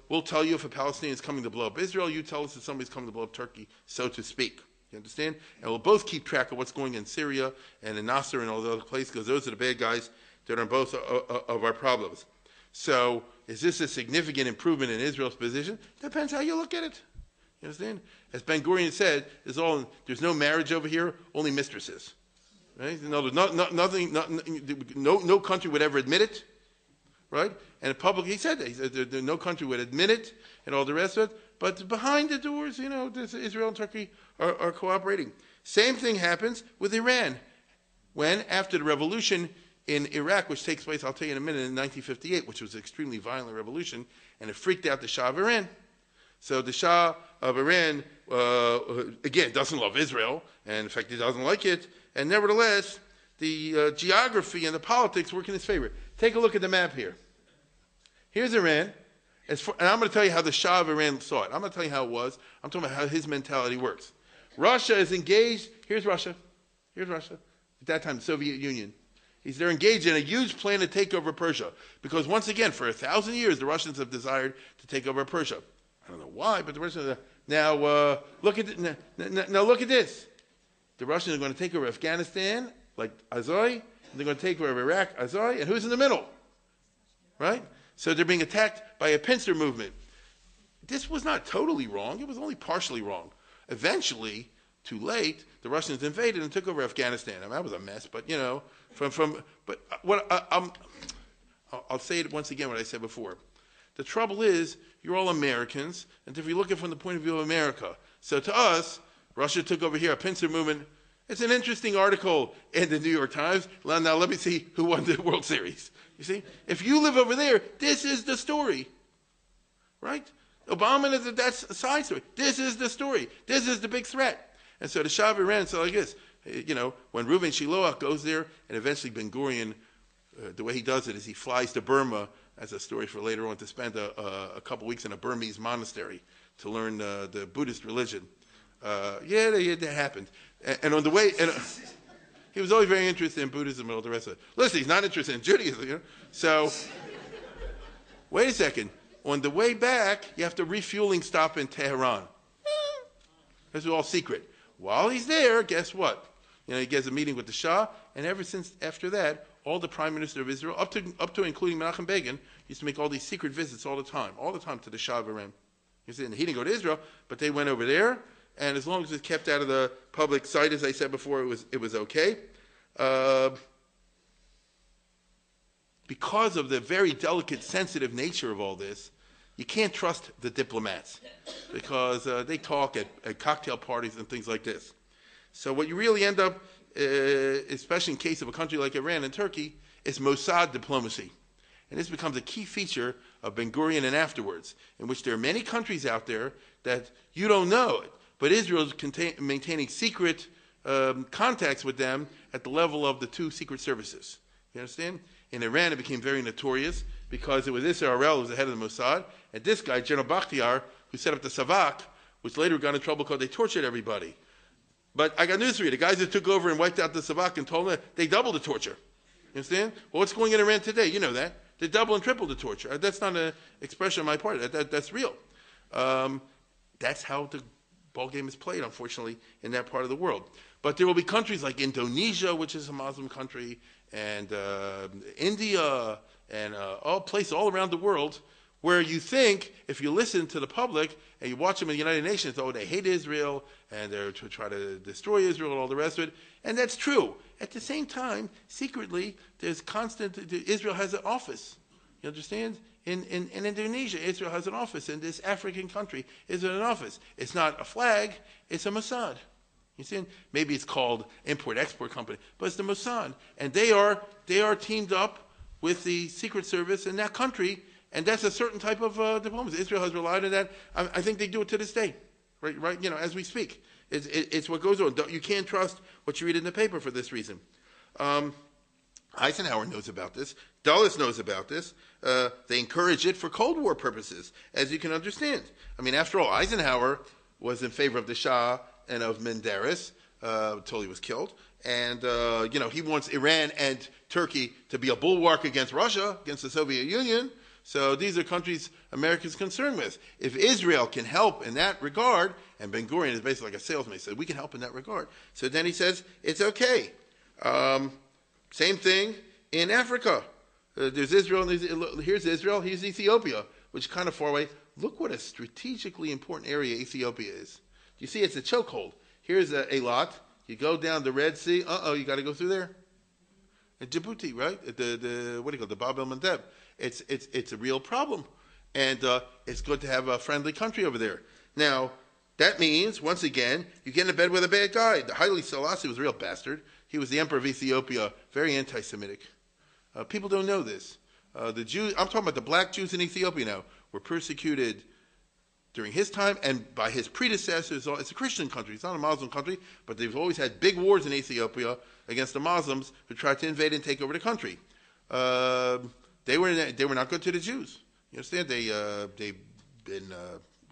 we'll tell you if a Palestinian is coming to blow up Israel, you tell us if somebody's coming to blow up Turkey, so to speak. You understand? And we'll both keep track of what's going on in Syria and in Nasser and all the other places, because those are the bad guys that are both of our problems. So, is this a significant improvement in Israel's position? Depends how you look at it. You understand? As Ben-Gurion said, there's no marriage over here, only mistresses. Right? No country would ever admit it. right? And publicly he said that. He said no country would admit it and all the rest of it. But behind the doors, Israel and Turkey are cooperating. Same thing happens with Iran. When, after the revolution in Iraq, which takes place, I'll tell you in a minute, in 1958, which was an extremely violent revolution, and it freaked out the Shah of Iran. So the Shah of Iran, again, doesn't love Israel, and in fact, he doesn't like it, and nevertheless, the geography and the politics work in his favor. Take a look at the map here. Here's Iran, and I'm going to tell you how the Shah of Iran saw it. I'm going to tell you how it was. I'm talking about how his mentality works. Russia is engaged. Here's Russia. Here's Russia. At that time, the Soviet Union. They're engaged in a huge plan to take over Persia. Because once again, for 1,000 years, the Russians have desired to take over Persia. I don't know why, but the Russians now look at now look at this. The Russians are going to take over Afghanistan, like Azoi, and they're going to take over Iraq, Azoi, and who's in the middle? Right? So they're being attacked by a pincer movement. This was not totally wrong. It was only partially wrong. Eventually, too late, the Russians invaded and took over Afghanistan. I mean, that was a mess, but but what I'll say it once again what I said before. The trouble is, you're all Americans, and if you look at it from the point of view of America, so to us, Russia took over here, a pincer movement. It's an interesting article in the New York Times. Now let me see who won the World Series. You see, if you live over there, this is the story, right? Obama, that's a side story. This is the story. This is the big threat. And so the Shah of Iran said like this, when Reuven Shiloach goes there, and eventually Ben Gurion, the way he does it is he flies to Burma, as a story for later on, to spend a couple weeks in a Burmese monastery to learn the Buddhist religion. That happened. And on the way, he was always very interested in Buddhism and all the rest of it. Listen, he's not interested in Judaism, So, wait a second. On the way back, you have to refueling stop in Tehran. This is all secret. While he's there, guess what? He gets a meeting with the Shah, and ever since after that, all the Prime Minister of Israel, up to including Menachem Begin, used to make all these secret visits all the time to the Shah of Iran. He didn't go to Israel, but they went over there, and as long as it's kept out of the public sight, as I said before, it was okay. Because of the very delicate, sensitive nature of all this, you can't trust the diplomats because they talk at cocktail parties and things like this. So what you really end up, especially in case of a country like Iran and Turkey, is Mossad diplomacy. And this becomes a key feature of Ben Gurion and afterwards, in which there are many countries out there that you don't know it, but Israel is maintaining secret contacts with them at the level of the two secret services. You understand? In Iran, it became very notorious because it was Israel who was the head of the Mossad, and this guy, General Bakhtiar, who set up the Savak, which later got in trouble because they tortured everybody. But I got news for you. The guys that took over and wiped out the Savak and told them they doubled the torture. You understand? Well, what's going on in Iran today? You know that. They double and triple the torture. That's not an expression on my part. That's real. That's how the ball game is played, unfortunately, in that part of the world. But there will be countries like Indonesia, which is a Muslim country, and India, and places all around the world where you think, if you listen to the public and you watch them in the United Nations, they hate Israel and they're to try to destroy Israel and all the rest of it. And that's true. At the same time, secretly, there's Israel has an office. You understand? In Indonesia, Israel has an office. In this African country, Israel has an office. It's not a flag, it's a Mossad. You see? Maybe it's called Import-Export Company, but it's the Mossad. And they are teamed up with the Secret Service in that country, and that's a certain type of diplomacy. Israel has relied on that. I think they do it to this day, right? As we speak. It's what goes on. You can't trust what you read in the paper for this reason. Eisenhower knows about this. Dulles knows about this. They encourage it for Cold War purposes, as you can understand. I mean, after all, Eisenhower was in favor of the Shah and of Menderes until he was killed. And, he wants Iran and Turkey to be a bulwark against Russia, against the Soviet Union. So these are countries America's concerned with. If Israel can help in that regard, and Ben Gurion is basically like a salesman, he said, we can help in that regard. So then he says, it's okay. Same thing in Africa. There's Israel, and here's Israel, here's Ethiopia, which is kind of far away. Look what a strategically important area Ethiopia is. You see, it's a chokehold. Here's Eilat. You go down the Red Sea. You got to go through there. And Djibouti, right? The what do you call it? The Bab el Mandeb. It's a real problem, and it's good to have a friendly country over there. Now, that means, once again, you get in bed with a bad guy. The Haile Selassie was a real bastard. He was the emperor of Ethiopia, very anti-Semitic. People don't know this. The Jews, I'm talking about the black Jews in Ethiopia now, were persecuted during his time and by his predecessors. It's a Christian country, it's not a Muslim country, but they've always had big wars in Ethiopia against the Muslims who tried to invade and take over the country. They were not good to the Jews. You understand? They've been,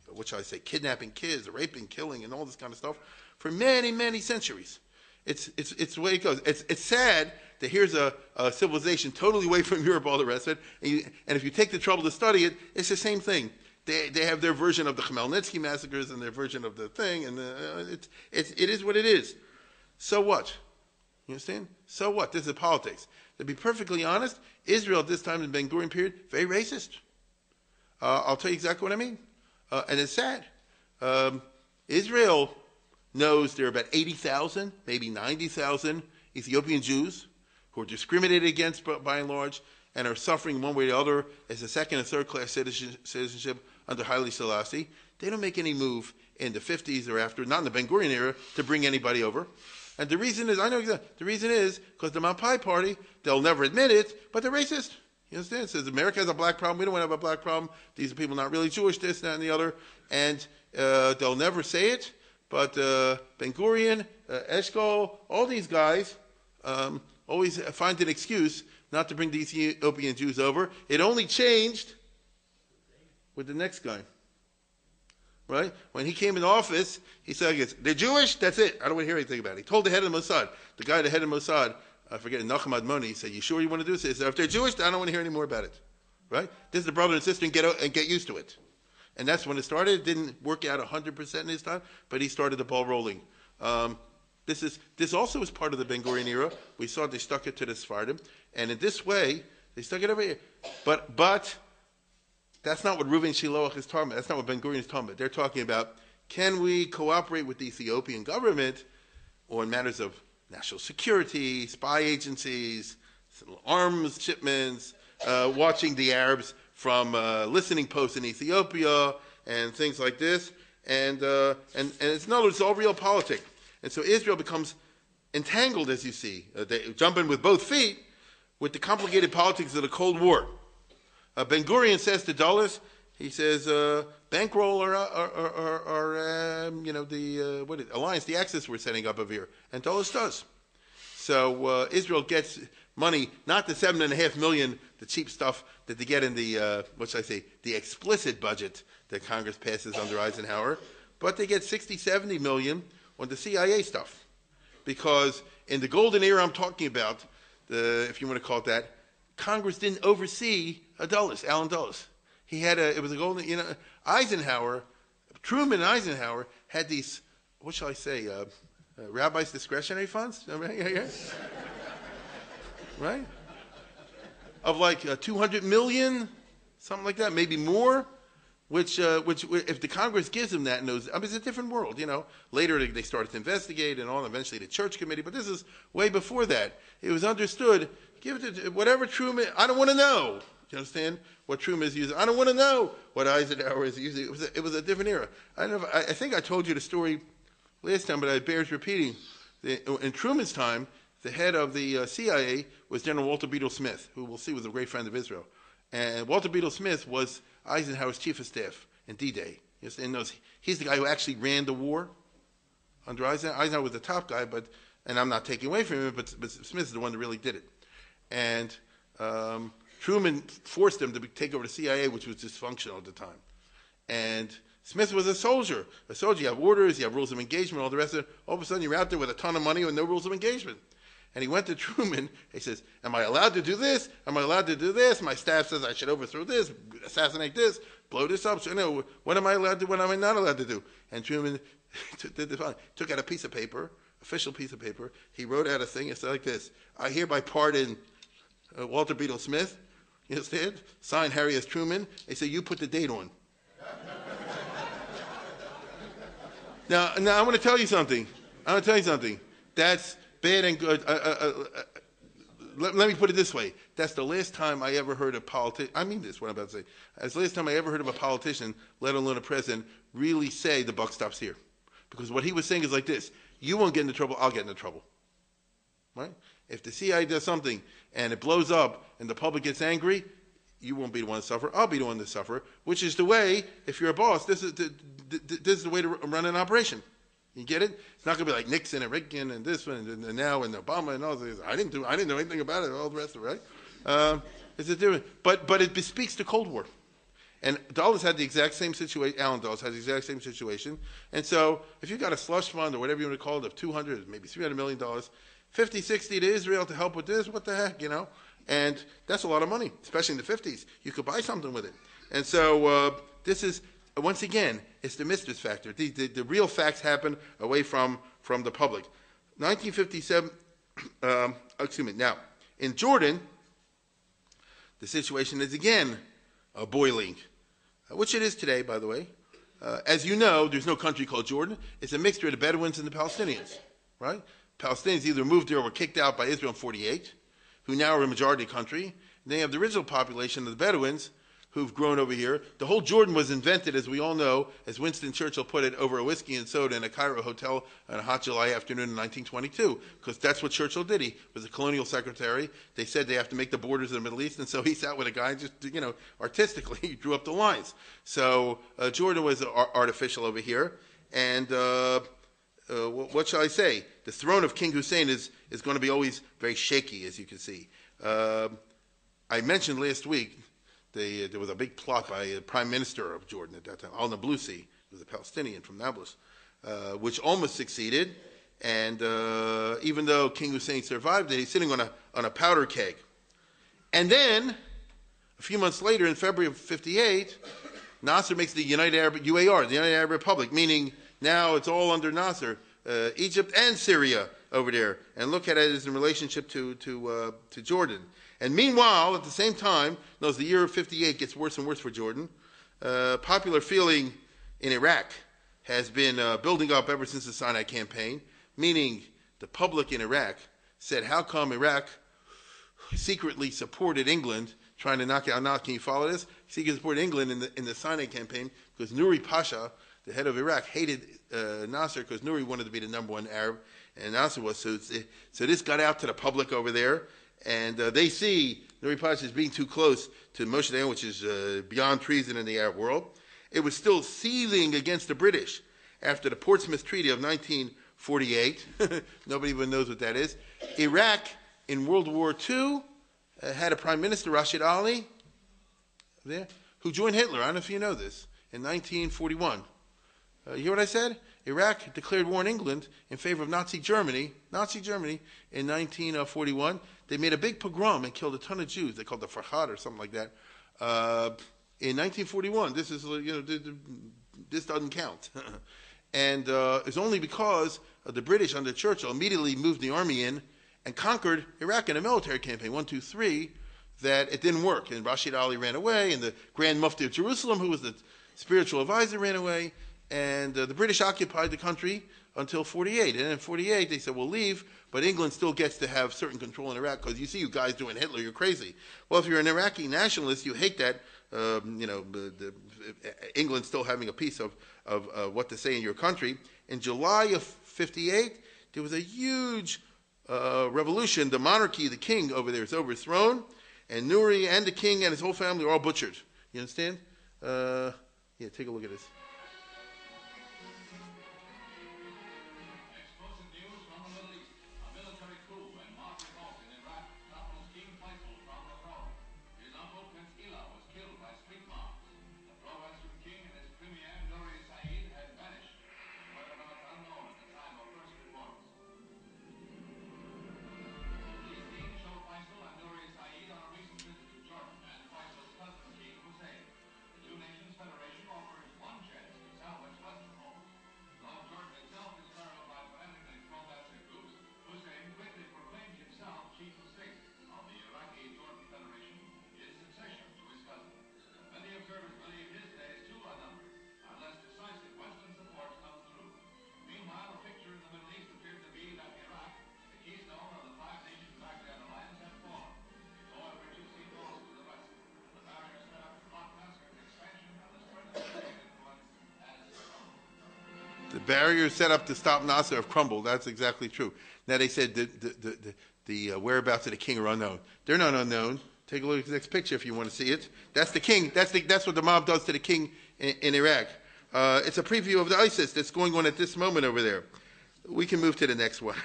what shall I say, kidnapping kids, raping, killing, and all this kind of stuff for many, many centuries. It's the way it goes. It's sad that here's a civilization totally away from Europe, all the rest of it, and if you take the trouble to study it, it's the same thing. They have their version of the Khmelnytsky massacres and their version of the thing, and it is what it is. So what? You understand? So what? This is politics. To be perfectly honest, Israel at this time in the Ben-Gurion period, very racist. I'll tell you exactly what I mean. And it's sad. Israel knows there are about 80,000, maybe 90,000 Ethiopian Jews who are discriminated against by and large and are suffering one way or the other as a second and third class citizenship under Haile Selassie. They don't make any move in the 50s or after, not in the Ben-Gurion era, to bring anybody over. And the reason is, I know exactly, the reason is because the Mapai party, they'll never admit it, but they're racist. You understand? It says America has a black problem, we don't want to have a black problem, these are people not really Jewish, this, that, and the other, and they'll never say it, but Ben-Gurion, Eshkol, all these guys always find an excuse not to bring the Ethiopian Jews over. It only changed with the next guy. Right? When he came in office, he said, they're Jewish, that's it. I don't want to hear anything about it. He told the head of the Mossad, the guy, the head of Mossad, I forget, Nachum Admoni, he said, you sure you want to do this? He said, if they're Jewish, I don't want to hear any more about it. Right? This is the brother and sister and get used to it. And that's when it started. It didn't work out 100% in his time, but he started the ball rolling. This also is part of the Ben-Gurion era. We saw they stuck it to the Sephardim, and in this way, they stuck it over here. But that's not what Reuven Shiloach is talking about. That's not what Ben-Gurion is talking about. They're talking about, can we cooperate with the Ethiopian government on matters of national security, spy agencies, arms shipments, watching the Arabs from listening posts in Ethiopia, and things like this. And it's, in other words, it's all real politics. And so Israel becomes entangled, as you see. They jump in with both feet with the complicated politics of the Cold War. Ben-Gurion says to Dulles, he says, bankroll our the alliance, the axis we're setting up over here. And Dulles does. So Israel gets money, not the $7.5 million, the cheap stuff that they get in the, the explicit budget that Congress passes under Eisenhower, but they get 60, 70 million on the CIA stuff. Because in the golden era I'm talking about, if you want to call it that, Congress didn't oversee Dulles, Allen Dulles. It was a golden, Eisenhower, Truman and Eisenhower had these, what shall I say, rabbis' discretionary funds, right? Of like 200 million, something like that, maybe more, which if the Congress gives them that, knows, it's a different world, Later they started to investigate and all, eventually the church committee, but this is way before that. It was understood, give it to whatever Truman, I don't want to know. You understand what Truman is using? I don't want to know what Eisenhower is using. It was a different era. I think I told you the story last time, but it bears repeating. In Truman's time, the head of the CIA was General Walter Beadle Smith, who we'll see was a great friend of Israel. And Walter Beadle Smith was Eisenhower's chief of staff in D-Day. He's the guy who actually ran the war under Eisenhower. Eisenhower was the top guy, and I'm not taking away from him, but Smith is the one that really did it. And Truman forced him to take over the CIA, which was dysfunctional at the time. And Smith was a soldier. You have orders, you have rules of engagement, all the rest of it. All of a sudden, you're out there with a ton of money with no rules of engagement. And he went to Truman. He says, am I allowed to do this? Am I allowed to do this? My staff says I should overthrow this, assassinate this, blow this up. So, what am I allowed to do? What am I not allowed to do? And Truman took out a piece of paper, official piece of paper. He wrote out a thing. It said like this: I hereby pardon Walter Beadle Smith. You understand? Signed Harry S. Truman. They say, you put the date on. Now I want to tell you something. That's bad and good. let me put it this way. That's the last time I ever heard a politician, I mean this, what I'm about to say. That's the last time I ever heard of a politician, let alone a president, really say the buck stops here. Because what he was saying is like this: you won't get into trouble, I'll get into trouble. Right? If the CIA does something and it blows up and the public gets angry, you won't be the one to suffer, I'll be the one to suffer, which is the way, if you're a boss, this is the way to run an operation. You get it? It's not going to be like Nixon and Reagan and this one and now and Obama and all this. I didn't know anything about it, all the rest of it, right? It's a different, but it bespeaks the Cold War. And Dulles had the exact same situation, Alan Dulles had the exact same situation. And so if you got a slush fund or whatever you want to call it of $200, maybe $300 million, 50, 60 to Israel to help with this, what the heck, you know? And that's a lot of money, especially in the 50s. You could buy something with it. And so this is, once again, it's the mistress factor. The real facts happen away from the public. 1957, now, in Jordan, the situation is again boiling, which it is today, by the way. As you know, there's no country called Jordan. It's a mixture of the Bedouins and the Palestinians, right? Palestinians either moved there or were kicked out by Israel in 48, who now are a majority country. And then you have the original population of the Bedouins, who've grown over here. The whole Jordan was invented, as we all know, as Winston Churchill put it, over a whiskey and soda in a Cairo hotel on a hot July afternoon in 1922, because that's what Churchill did. He was a colonial secretary. They said they have to make the borders of the Middle East, and so he sat with a guy and just, artistically, he drew up the lines. So Jordan was artificial over here, and what shall I say? The throne of King Hussein is going to be always very shaky, as you can see. I mentioned last week there was a big plot by the prime minister of Jordan at that time, al-Nablusi, who was a Palestinian from Nablus, which almost succeeded. And even though King Hussein survived it, he's sitting on a powder keg. And then, a few months later, in February of 58, Nasser makes the United Arab UAR, the United Arab Republic, meaning now it's all under Nasser, Egypt and Syria over there. And look at it as in relationship to Jordan. And meanwhile, at the same time, as the year of 58 gets worse and worse for Jordan, popular feeling in Iraq has been building up ever since the Sinai campaign, meaning the public in Iraq said, how come Iraq secretly supported England, trying to knock it out? Can you follow this? Secretly supported England in the Sinai campaign because Nuri Pasha, the head of Iraq, hated Nasser because Nuri wanted to be the number one Arab, and Nasser was. So this got out to the public over there. And they see Nuri Pasha as being too close to Moshe Dayan, which is beyond treason in the Arab world. It was still seething against the British after the Portsmouth Treaty of 1948. Nobody even knows what that is. Iraq, in World War II, had a prime minister, Rashid Ali, there, who joined Hitler. I don't know if you know this, in 1941. You hear what I said? Iraq declared war on England in favor of Nazi Germany in 1941. They made a big pogrom and killed a ton of Jews. They called it the Farhad or something like that. In 1941, this is, this doesn't count. And it's only because the British under Churchill immediately moved the army in and conquered Iraq in a military campaign, 1, 2, 3, that it didn't work. And Rashid Ali ran away, and the Grand Mufti of Jerusalem, who was the spiritual advisor, ran away. And the British occupied the country until 48. And in 48, they said, we'll leave, but England still gets to have certain control in Iraq because you see you guys doing Hitler, you're crazy. Well, if you're an Iraqi nationalist, you hate that, England still having a piece of what to say in your country. In July of 58, there was a huge revolution. The monarchy, the king over there is overthrown, and Nuri and the king and his whole family are all butchered. You understand? Take a look at this. barriers set up to stop Nasser have crumbled. That's exactly true. Now they said the whereabouts of the king are unknown. They're not unknown. Take a look at the next picture if you want to see it. That's the king. That's what the mob does to the king in Iraq. It's a preview of the ISIS that's going on at this moment over there. We can move to the next one.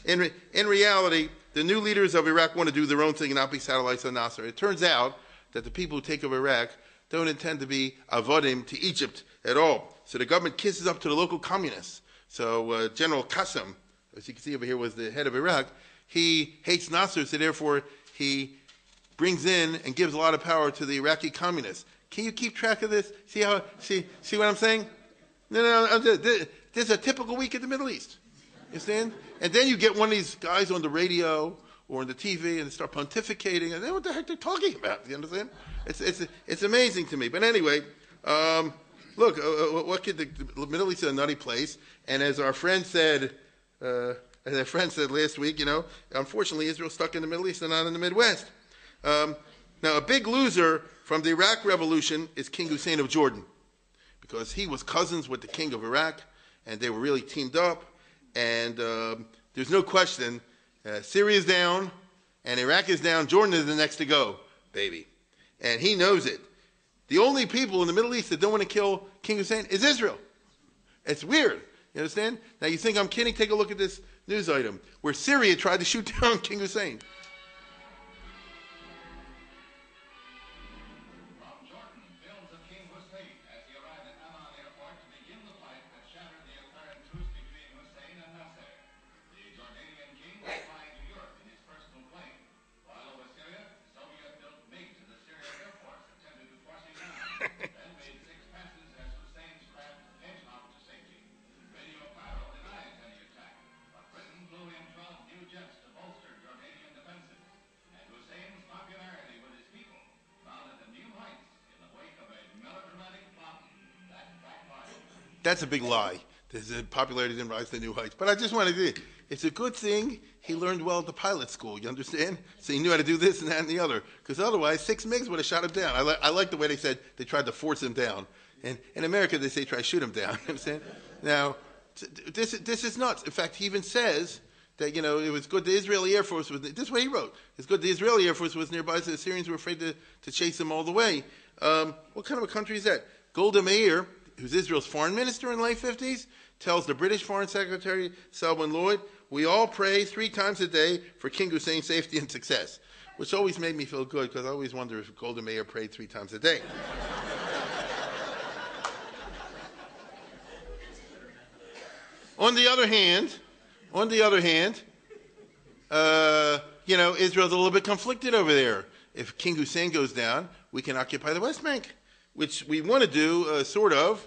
In reality, the new leaders of Iraq want to do their own thing and not be satellites of Nasser. It turns out that the people who take over Iraq don't intend to be avodim to Egypt at all. So the government kisses up to the local communists. So General Qasem, as you can see over here, was the head of Iraq. He hates Nasser, so therefore he brings in and gives a lot of power to the Iraqi communists. Can you keep track of this? See what I'm saying? No. This is a typical week in the Middle East. You understand? And then you get one of these guys on the radio or on the TV and they start pontificating, and then what the heck they're talking about? You understand? It's amazing to me. But anyway, look, what could the Middle East is a nutty place, and as our friend said, last week, unfortunately Israel's stuck in the Middle East and not in the Midwest. Now, a big loser from the Iraq Revolution is King Hussein of Jordan, because he was cousins with the king of Iraq, and they were really teamed up. And there's no question, Syria's down, and Iraq is down. Jordan is the next to go, baby. And he knows it. The only people in the Middle East that don't want to kill King Hussein is Israel. It's weird. You understand? Now, you think I'm kidding? Take a look at this news item where Syria tried to shoot down King Hussein. That's a big lie. The popularity didn't rise to new heights. But I just wanted to, it's a good thing he learned well at the pilot school, you understand? So he knew how to do this and that and the other. Because otherwise, 6 MiGs would have shot him down. I like the way they said they tried to force him down. And in America, they say try to shoot him down. You understand? Now, this is nuts. In fact, he even says that, it was good the Israeli Air Force was, this is what he wrote. It's good the Israeli Air Force was nearby, so the Syrians were afraid to chase them all the way. What kind of a country is that? Golda Meir, who's Israel's foreign minister in the late 50s, tells the British Foreign Secretary, Selwyn Lloyd, we all pray 3 times a day for King Hussein's safety and success, which always made me feel good because I always wonder if Golda Meir prayed 3 times a day. On the other hand, Israel's a little bit conflicted over there. If King Hussein goes down, we can occupy the West Bank, which we want to do, sort of.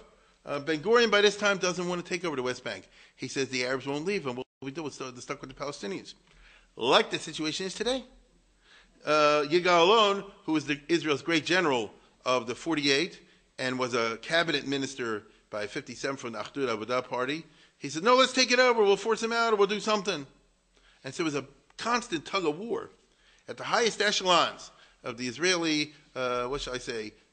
Ben Gurion, by this time, doesn't want to take over the West Bank. He says the Arabs won't leave, and what we do is they're stuck with the Palestinians. Like the situation is today. Yigal Allon, who was Israel's great general of the 48 and was a cabinet minister by 57 from the Achdut Avodah party, he said, no, let's take it over. We'll force him out or we'll do something. And so it was a constant tug of war at the highest echelons of the Israeli,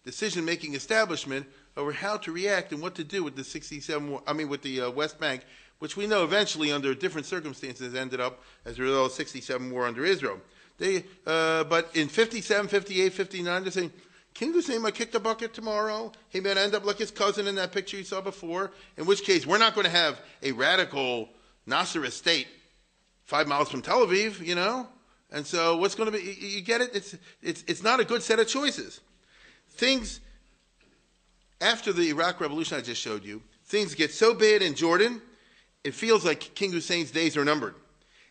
decision-making establishment over how to react and what to do with the with the West Bank, which we know eventually under different circumstances ended up as a result of the 67 war under Israel. But in 57, 58, 59, they're saying, King Hussein might kick the bucket tomorrow. He might end up like his cousin in that picture you saw before, in which case we're not going to have a radical Nasser state 5 miles from Tel Aviv, And so what's going to be, you get it? It's not a good set of choices. Things, after the Iraq Revolution I just showed you, things get so bad in Jordan, it feels like King Hussein's days are numbered.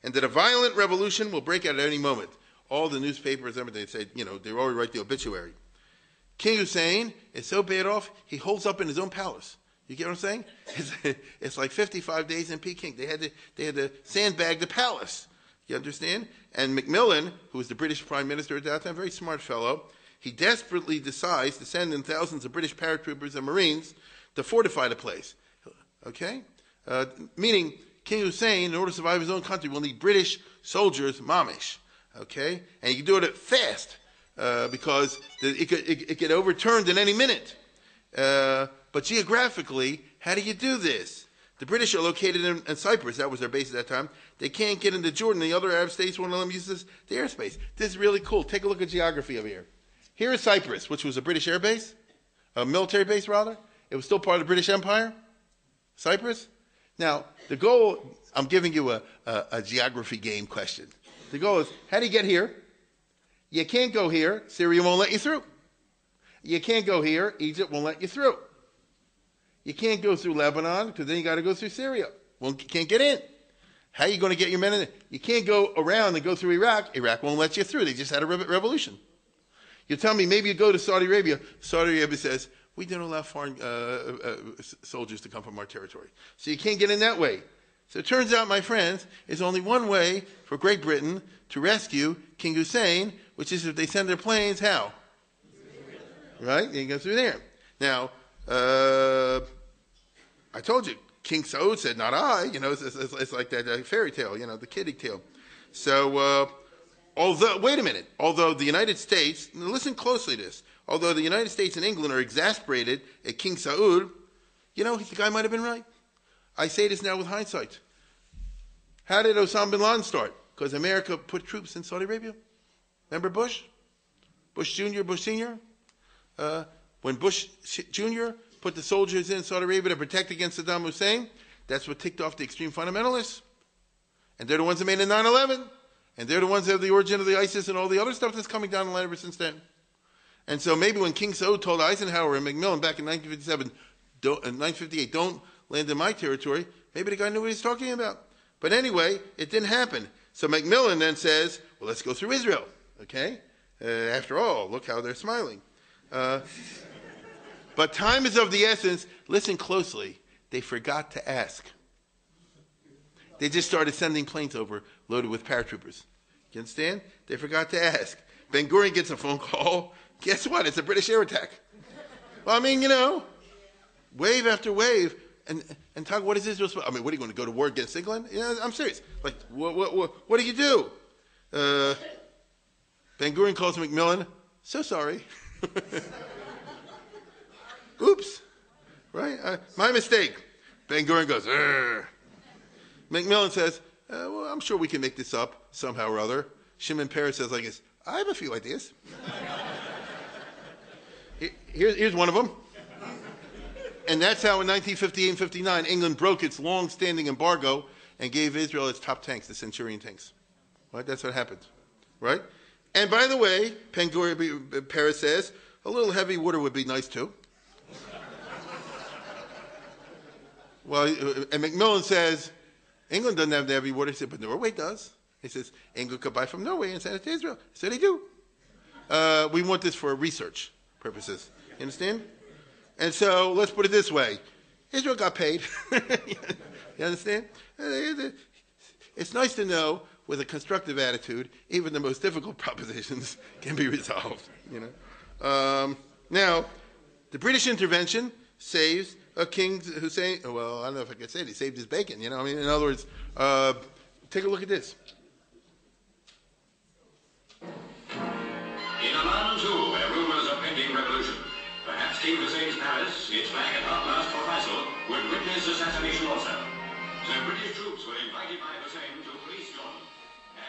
And that a violent revolution will break out at any moment. All the newspapers, everything, they say, they already write the obituary. King Hussein is so bad off, he holds up in his own palace. You get what I'm saying? It's like 55 days in Peking. They had to sandbag the palace. You understand? And Macmillan, who was the British Prime Minister at that time, very smart fellow, he desperately decides to send in thousands of British paratroopers and Marines to fortify the place. Okay? Meaning, King Hussein, in order to survive his own country, will need British soldiers, mamish. Okay? And he can do it fast, because it could overturn in any minute. But geographically, how do you do this? The British are located in Cyprus. That was their base at that time. They can't get into Jordan. The other Arab states won't let them use the airspace. This is really cool. Take a look at geography over here. Here is Cyprus, which was a British air base, a military base, rather. It was still part of the British Empire, Cyprus. Now, the goal, I'm giving you a geography game question. The goal is, how do you get here? You can't go here. Syria won't let you through. You can't go here. Egypt won't let you through. You can't go through Lebanon because then you got to go through Syria. Can't get in. How are you going to get your men in? You can't go around and go through Iraq. Iraq won't let you through. They just had a revolution. You tell me maybe you go to Saudi Arabia. Saudi Arabia says, we don't allow foreign soldiers to come from our territory. So you can't get in that way. So it turns out, my friends, there's only one way for Great Britain to rescue King Hussein, which is if they send their planes, how? Right? You can go through there. Now, I told you, King Saud said, not I. It's like that fairy tale, the kiddie tale. So, wait a minute. Although the United States, listen closely to this, although the United States and England are exasperated at King Saud, the guy might have been right. I say this now with hindsight. How did Osama bin Laden start? Because America put troops in Saudi Arabia. Remember Bush? Bush Jr., Bush Sr.? When Bush Jr. put the soldiers in Saudi Arabia to protect against Saddam Hussein, that's what ticked off the extreme fundamentalists. And they're the ones that made the 9/11. And they're the ones that are the origin of the ISIS and all the other stuff that's coming down the line ever since then. And so maybe when King Saud told Eisenhower and McMillan back in 1958, don't land in my territory, maybe the guy knew what he was talking about. But anyway, it didn't happen. So McMillan then says, well, let's go through Israel. Okay? After all, look how they're smiling. But time is of the essence. Listen closely. They forgot to ask. They just started sending planes over loaded with paratroopers. You understand? They forgot to ask. Ben Gurion gets a phone call. Guess what? It's a British air attack. Well, I mean, wave after wave. And talk, what is Israel supposed to do? What are you going to go to war against England? I'm serious. Like, what do you do? Ben Gurion calls McMillan. So sorry. Oops. Right? My mistake. Ben Gurion goes, Urgh. McMillan says, well, I'm sure we can make this up somehow or other. Shimon Peres says like this, I have a few ideas. Here's one of them. And that's how in 1958 and 59, England broke its long-standing embargo and gave Israel its top tanks, the Centurion tanks. Right? That's what happened. Right? And by the way, Peres says, a little heavy water would be nice too. Well, and McMillan says, England doesn't have the heavy water. He said, but Norway does. He says, England could buy from Norway and send it to Israel. He said, they do. We want this for research purposes. You understand? And so, let's put it this way. Israel got paid. You understand? It's nice to know, with a constructive attitude, even the most difficult propositions can be resolved. Now, the British intervention saves King Hussein. Well, I don't know if I can say it. He saved his bacon. In other words, take a look at this. In Amman, too, where rumors of pending revolution, perhaps King Hussein's palace, its flag at last for Faisal, would witness assassination also. So British troops were invited by Hussein to police Jordan,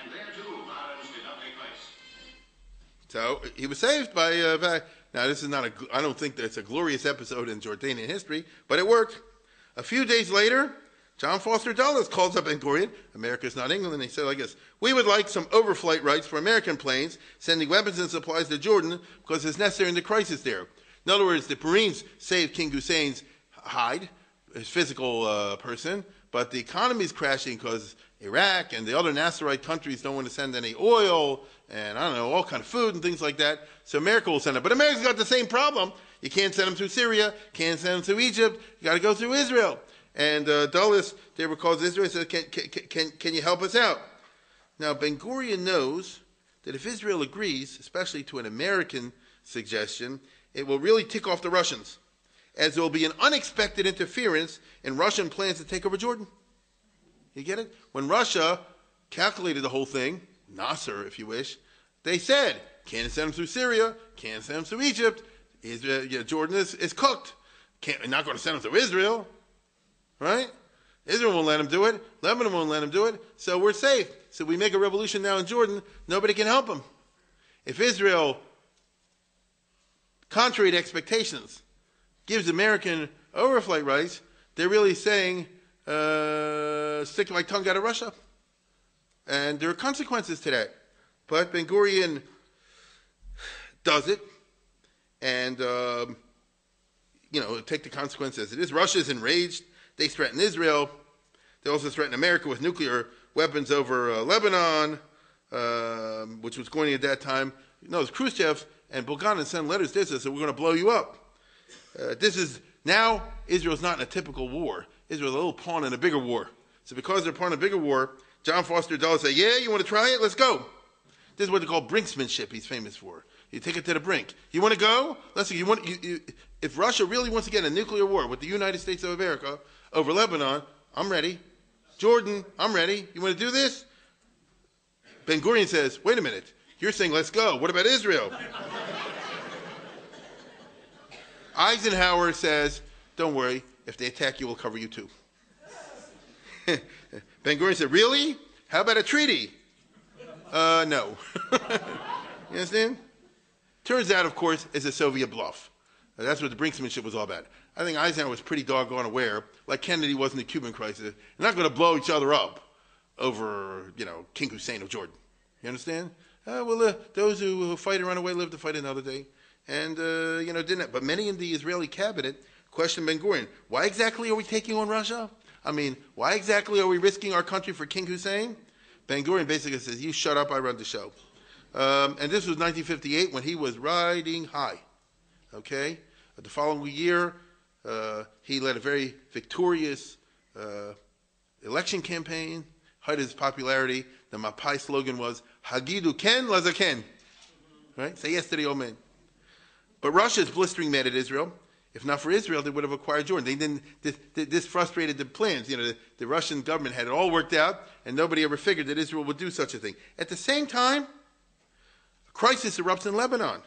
and there too violence did not take place. So he was saved by. Now this is not I don't think that it's a glorious episode in Jordanian history, but it worked. A few days later, John Foster Dulles calls up Ben Gurion. America's not England, and he said like this: we would like some overflight rights for American planes sending weapons and supplies to Jordan because it's necessary in the crisis there. In other words, the Marines saved King Hussein's hide, his physical person, but the economy is crashing because Iraq and the other Nasserite countries don't want to send any oil and, I don't know, all kind of food and things like that. So America will send it. But America's got the same problem. You can't send them through Syria, can't send them through Egypt. You got to go through Israel. And Dulles, David calls Israel and says, can you help us out? Now, Ben Gurion knows that if Israel agrees, especially to an American suggestion, it will really tick off the Russians, as there will be an unexpected interference in Russian plans to take over Jordan. You get it? When Russia calculated the whole thing, Nasser, if you wish, they said, can't send them through Syria, can't send them through Egypt, Jordan is cooked. Not going to send them through Israel, right? Israel won't let him do it. Lebanon won't let him do it. So we're safe. So we make a revolution now in Jordan. Nobody can help him. If Israel, contrary to expectations, gives American overflight rights, they're really saying, stick my tongue out of Russia. And there are consequences to that. But Ben-Gurion does it. And, take the consequences as it is. Russia's enraged. They threaten Israel. They also threaten America with nuclear weapons over Lebanon, which was going at that time. No, it was Khrushchev and Bulganin sent letters to Israel, so we're going to blow you up. Now Israel's not in a typical war. Israel's a little pawn in a bigger war. So because they're pawn in a bigger war, John Foster Dulles said, yeah, you want to try it? Let's go. This is what they call brinksmanship he's famous for. You take it to the brink. You want to go? Let's see. If Russia really wants to get in a nuclear war with the United States of America over Lebanon, I'm ready. Jordan, I'm ready. You want to do this? Ben-Gurion says, wait a minute. You're saying let's go. What about Israel? Eisenhower says, don't worry. If they attack you, we'll cover you too. Ben-Gurion said, really? How about a treaty? No. You understand? Turns out, of course, it's a Soviet bluff. That's what the brinksmanship was all about. I think Eisenhower was pretty doggone aware, like Kennedy was in the Cuban crisis, they're not going to blow each other up over, King Hussein of Jordan. You understand? Those who fight and run away live to fight another day. And, didn't. But many in the Israeli cabinet questioned Ben-Gurion. Why exactly are we taking on Russia? I mean, why exactly are we risking our country for King Hussein? Ben-Gurion basically says, you shut up, I run the show. And this was 1958 when he was riding high. Okay? The following year, he led a very victorious election campaign. Height of his popularity, the Mapai slogan was, Hagidu Ken Lazaken. Right? Say yes to the old man. But Russia is blistering mad at Israel. If not for Israel, they would have acquired Jordan. They didn't. This frustrated the plans. The Russian government had it all worked out, and nobody ever figured that Israel would do such a thing. At the same time, a crisis erupts in Lebanon.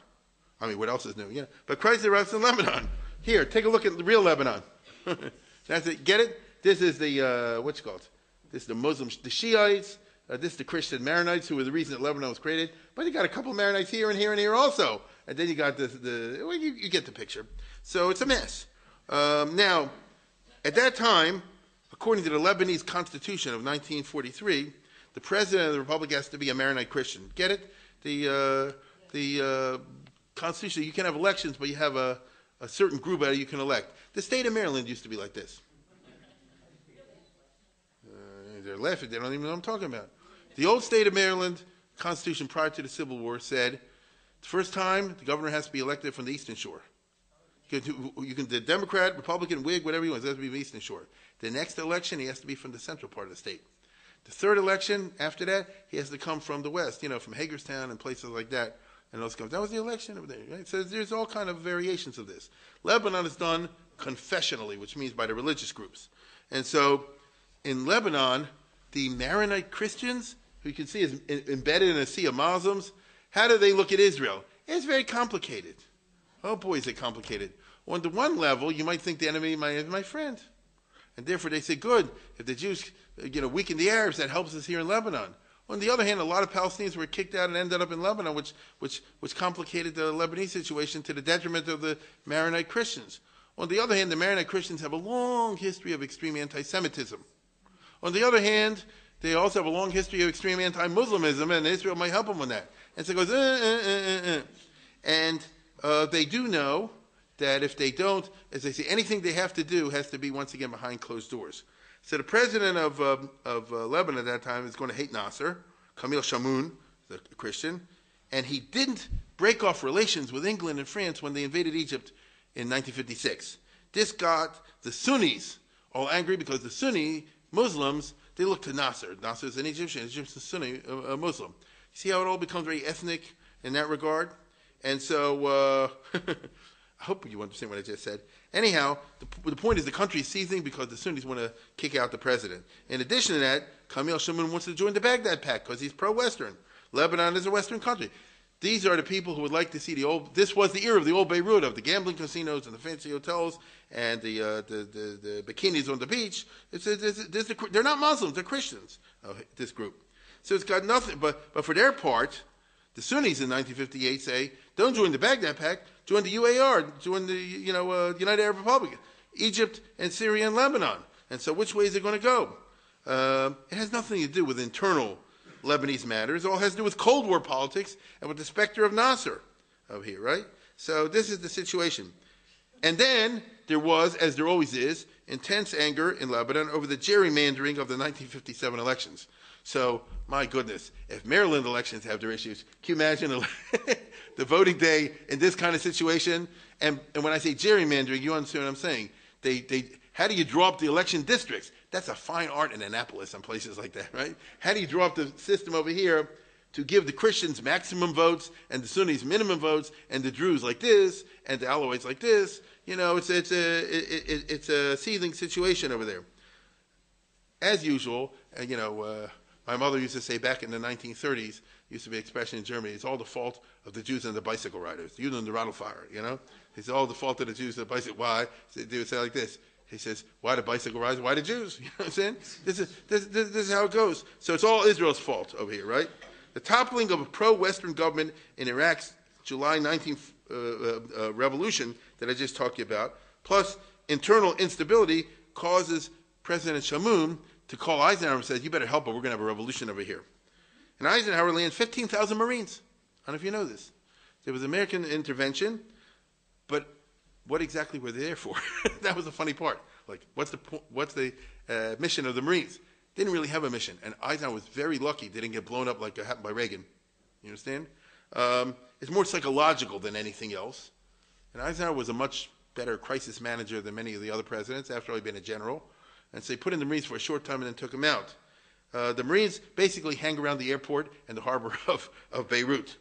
I mean, what else is new? Yeah, but crisis erupts in Lebanon. Here, take a look at the real Lebanon. That's it. Get it? This is the what's it called? This is the Muslims, the Shiites. This is the Christian Maronites, who were the reason that Lebanon was created. But you got a couple of Maronites here and here and here also. And then you got you get the picture. So it's a mess. Now, at that time, according to the Lebanese Constitution of 1943, the president of the republic has to be a Maronite Christian. Get it? The Constitution, you can have elections, but you have a certain group that you can elect. The state of Maryland used to be like this. They're laughing. They don't even know what I'm talking about. The old state of Maryland Constitution prior to the Civil War said the first time the governor has to be elected from the Eastern Shore. You can the Democrat, Republican, Whig, whatever you want. It has to be from the Eastern Shore. The next election, he has to be from the central part of the state. The third election after that, he has to come from the west, from Hagerstown and places like that. And those comes. That was the election over there, right? So there's all kind of variations of this. Lebanon is done confessionally, which means by the religious groups. And so in Lebanon, the Maronite Christians, who you can see is embedded in a sea of Muslims, how do they look at Israel? It's very complicated. Oh boy, is it complicated. On the one level, you might think the enemy is my friend. And therefore they say, good, if the Jews weaken the Arabs, that helps us here in Lebanon. On the other hand, a lot of Palestinians were kicked out and ended up in Lebanon, which complicated the Lebanese situation to the detriment of the Maronite Christians. On the other hand, the Maronite Christians have a long history of extreme anti-Semitism. On the other hand, they also have a long history of extreme anti-Muslimism, and Israel might help them on that. And so it goes, And they do know that if they don't, as they say, anything they have to do has to be, once again, behind closed doors. So the president of Lebanon at that time is going to hate Nasser, Kamil Shamoun, the Christian, and he didn't break off relations with England and France when they invaded Egypt in 1956. This got the Sunnis all angry because the Sunni Muslims, they look to Nasser. Nasser is an Egyptian. Egyptian Sunni, a Muslim. See how it all becomes very ethnic in that regard? And so, I hope you understand what I just said. Anyhow, the point is the country is seizing because the Sunnis want to kick out the president. In addition to that, Kamil Shamoun wants to join the Baghdad Pact because he's pro-Western. Lebanon is a Western country. These are the people who would like to see the old. This was the era of the old Beirut, of the gambling casinos and the fancy hotels and the bikinis on the beach. They're not Muslims; they're Christians. This group, so it's got nothing. But for their part, the Sunnis in 1958 say, "Don't join the Baghdad Pact. Join the UAR. Join the United Arab Republic, Egypt and Syria and Lebanon." And so, which way is it going to go? It has nothing to do with internal Lebanese matters. It all has to do with Cold War politics and with the specter of Nasser over here, right? So this is the situation. And then there was, as there always is, intense anger in Lebanon over the gerrymandering of the 1957 elections. So, my goodness, if Maryland elections have their issues, can you imagine the voting day in this kind of situation? And when I say gerrymandering, you understand what I'm saying. How do you draw up the election districts? That's a fine art in Annapolis and places like that, right? How do you draw up the system over here to give the Christians maximum votes and the Sunnis minimum votes and the Druze like this and the Alawites like this? It's a seething situation over there. As usual, my mother used to say back in the 1930s, used to be an expression in Germany, it's all the fault of the Jews and the bicycle riders. You and the Radlfahrer, It's all the fault of the Jews and the bicycle. Why? They would say like this. He says, why the bicycle riders? Why the Jews? You know what I'm saying? This is how it goes. So it's all Israel's fault over here, right? The toppling of a pro-Western government in Iraq's July 19th revolution that I just talked to you about, plus internal instability, causes President Shamoun to call Eisenhower and says, you better help, but we're going to have a revolution over here. And Eisenhower lands 15,000 Marines. I don't know if you know this. There was American intervention, but what exactly were they there for? That was the funny part. Like, what's the mission of the Marines? They didn't really have a mission, and Eisenhower was very lucky they didn't get blown up like it happened by Reagan. You understand? It's more psychological than anything else. And Eisenhower was a much better crisis manager than many of the other presidents. After all, he'd been a general. And so he put in the Marines for a short time and then took them out. The Marines basically hang around the airport and the harbor of Beirut.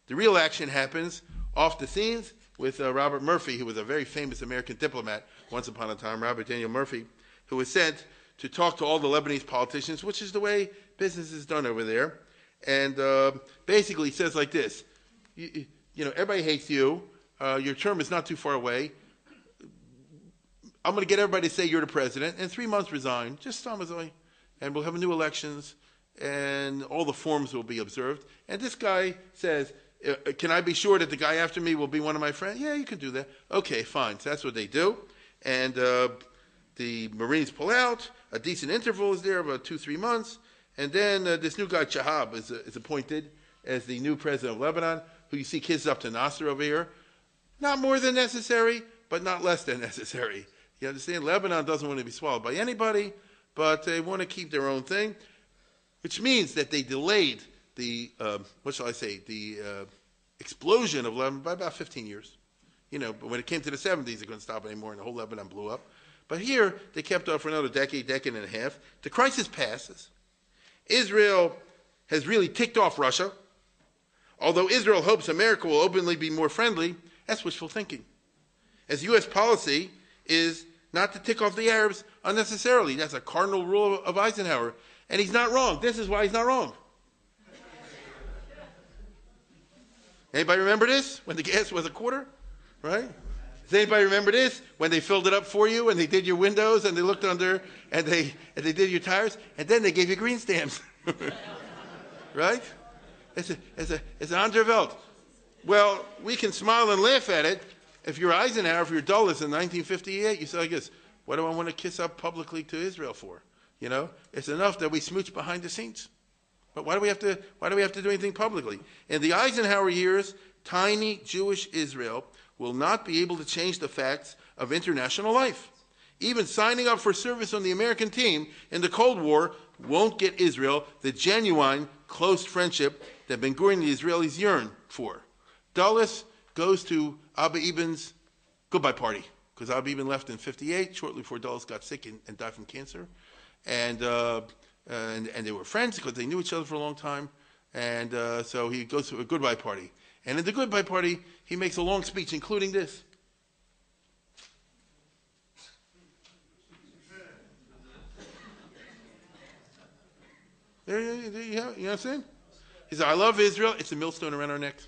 The real action happens off the scenes with Robert Murphy, who was a very famous American diplomat once upon a time, Robert Daniel Murphy, who was sent to talk to all the Lebanese politicians, which is the way business is done over there. And basically says like this, everybody hates you. Your term is not too far away. I'm going to get everybody to say you're the president. In 3 months, resign. Just Samazoi. And we'll have new elections, and all the forms will be observed. And this guy says, can I be sure that the guy after me will be one of my friends? Yeah, you can do that. Okay, fine. So that's what they do. And the Marines pull out. A decent interval is there, about 2-3 months. And then this new guy, Chahab, is appointed as the new president of Lebanon, who you see kisses up to Nasser over here. Not more than necessary, but not less than necessary. You understand? Lebanon doesn't want to be swallowed by anybody, but they want to keep their own thing, which means that they delayed the, the explosion of Lebanon by about 15 years. But when it came to the 70s, they couldn't stop it anymore, and the whole Lebanon blew up. But here, they kept up for another decade and a half. The crisis passes. Israel has really ticked off Russia. Although Israel hopes America will openly be more friendly, that's wishful thinking. As U.S. policy is not to tick off the Arabs unnecessarily. That's a cardinal rule of Eisenhower. And he's not wrong. This is why he's not wrong. Anybody remember this? When the gas was a quarter? Right? Does anybody remember this? When they filled it up for you and they did your windows and they looked under and they did your tires and then they gave you green stamps. Right? It's an Andre Welt. Well, we can smile and laugh at it. If you're Eisenhower, if you're Dulles in 1958, you say like this, what do I want to kiss up publicly to Israel for? It's enough that we smooch behind the scenes. But why do we have to do anything publicly? In the Eisenhower years, tiny Jewish Israel will not be able to change the facts of international life. Even signing up for service on the American team in the Cold War won't get Israel the genuine, close friendship that Ben Gurion and the Israelis yearn for. Dulles goes to Abba Eben's goodbye party, because Abba Eben left in 58, shortly before Dulles got sick and died from cancer. And they were friends because they knew each other for a long time. And so he goes to a goodbye party. And in the goodbye party, he makes a long speech, including this. You know what I'm saying? He said, I love Israel. It's a millstone around our necks.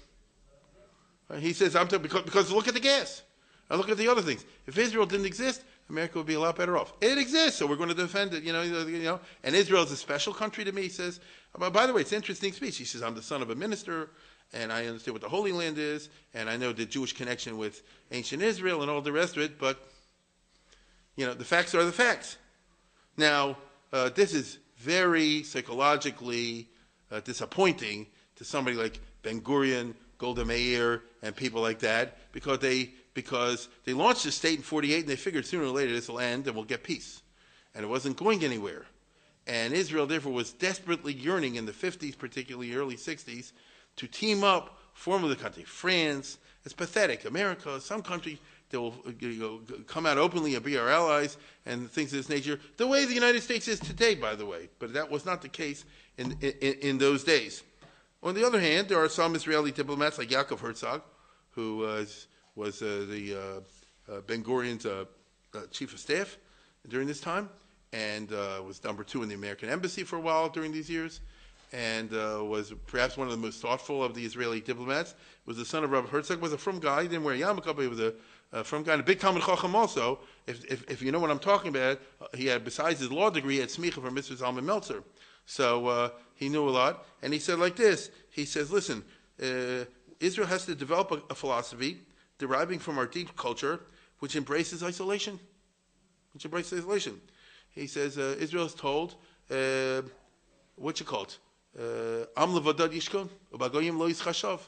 He says, because look at the gas. And look at the other things. If Israel didn't exist, America would be a lot better off. It exists, so we're going to defend it, And Israel is a special country to me, he says. By the way, it's an interesting speech. He says, I'm the son of a minister, and I understand what the Holy Land is, and I know the Jewish connection with ancient Israel and all the rest of it, but, the facts are the facts. Now, this is very psychologically disappointing to somebody like Ben-Gurion, Golda Meir, and people like that, because they launched the state in 1948, and they figured sooner or later this will end and we'll get peace. And it wasn't going anywhere. And Israel, therefore, was desperately yearning in the 50s, particularly early 60s, to team up, form the country. France, it's pathetic. America, some country that will come out openly and be our allies and things of this nature, the way the United States is today, by the way. But that was not the case in those days. On the other hand, there are some Israeli diplomats like Yaakov Herzog, who was the Ben-Gurion's chief of staff during this time, and was number 2 in the American embassy for a while during these years, and was perhaps one of the most thoughtful of the Israeli diplomats. Was the son of Rabbi Herzog, was a frum guy. He didn't wear a yarmulke, but he was a frum guy, and a big Talmid Chacham also. If you know what I'm talking about, he had, besides his law degree, he had smicha from Mr. Zalman Meltzer. So he knew a lot, and he said like this. He says, listen, Israel has to develop a philosophy deriving from our deep culture, which embraces isolation. He says, Israel is told, what you call it? Am levadad yishkon, ubagoyim lo yischashav.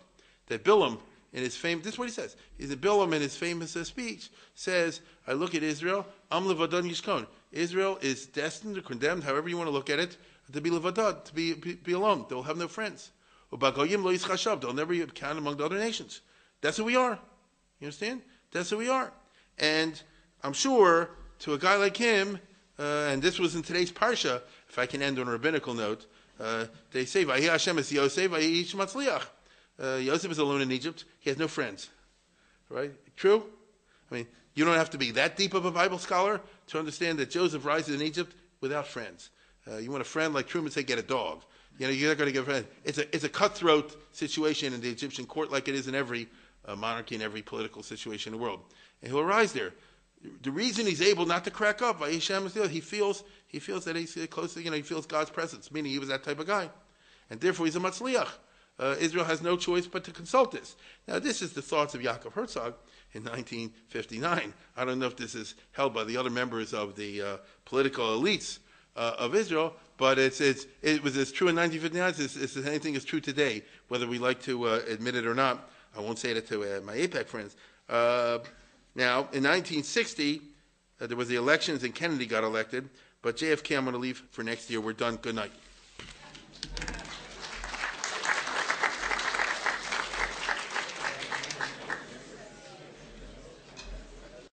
That Bilam, in his famous, this is what he says. Bilam, in his famous speech, says, I look at Israel, am levadad yishkon. Israel is destined or condemned, however you want to look at it, to be levadad, to be alone. They will have no friends. Ubagoyim lo yischashav. They'll never count among the other nations. That's who we are. You understand? That's who we are. And I'm sure to a guy like him, and this was in today's parsha, if I can end on a rabbinical note, they say, Vahi Hashem es Yosef, Vahi Ish Matzliach. Yosef is alone in Egypt. He has no friends. Right? True? I mean, you don't have to be that deep of a Bible scholar to understand that Joseph rises in Egypt without friends. You want a friend, like Truman say, get a dog. You're not going to get a friend. It's a cutthroat situation in the Egyptian court, like it is in every monarchy, in every political situation in the world. And he'll arise there. The reason he's able not to crack up, he feels that he's close to, he feels God's presence, meaning he was that type of guy. And therefore he's a matzliach. Israel has no choice but to consult this. Now this is the thoughts of Yaakov Herzog in 1959. I don't know if this is held by the other members of the political elites of Israel, but it was as true in 1959 as anything is true today, whether we like to admit it or not. I won't say that to my AIPAC friends. Now, in 1960, there was the elections and Kennedy got elected, but JFK, I'm going to leave for next year. We're done. Good night.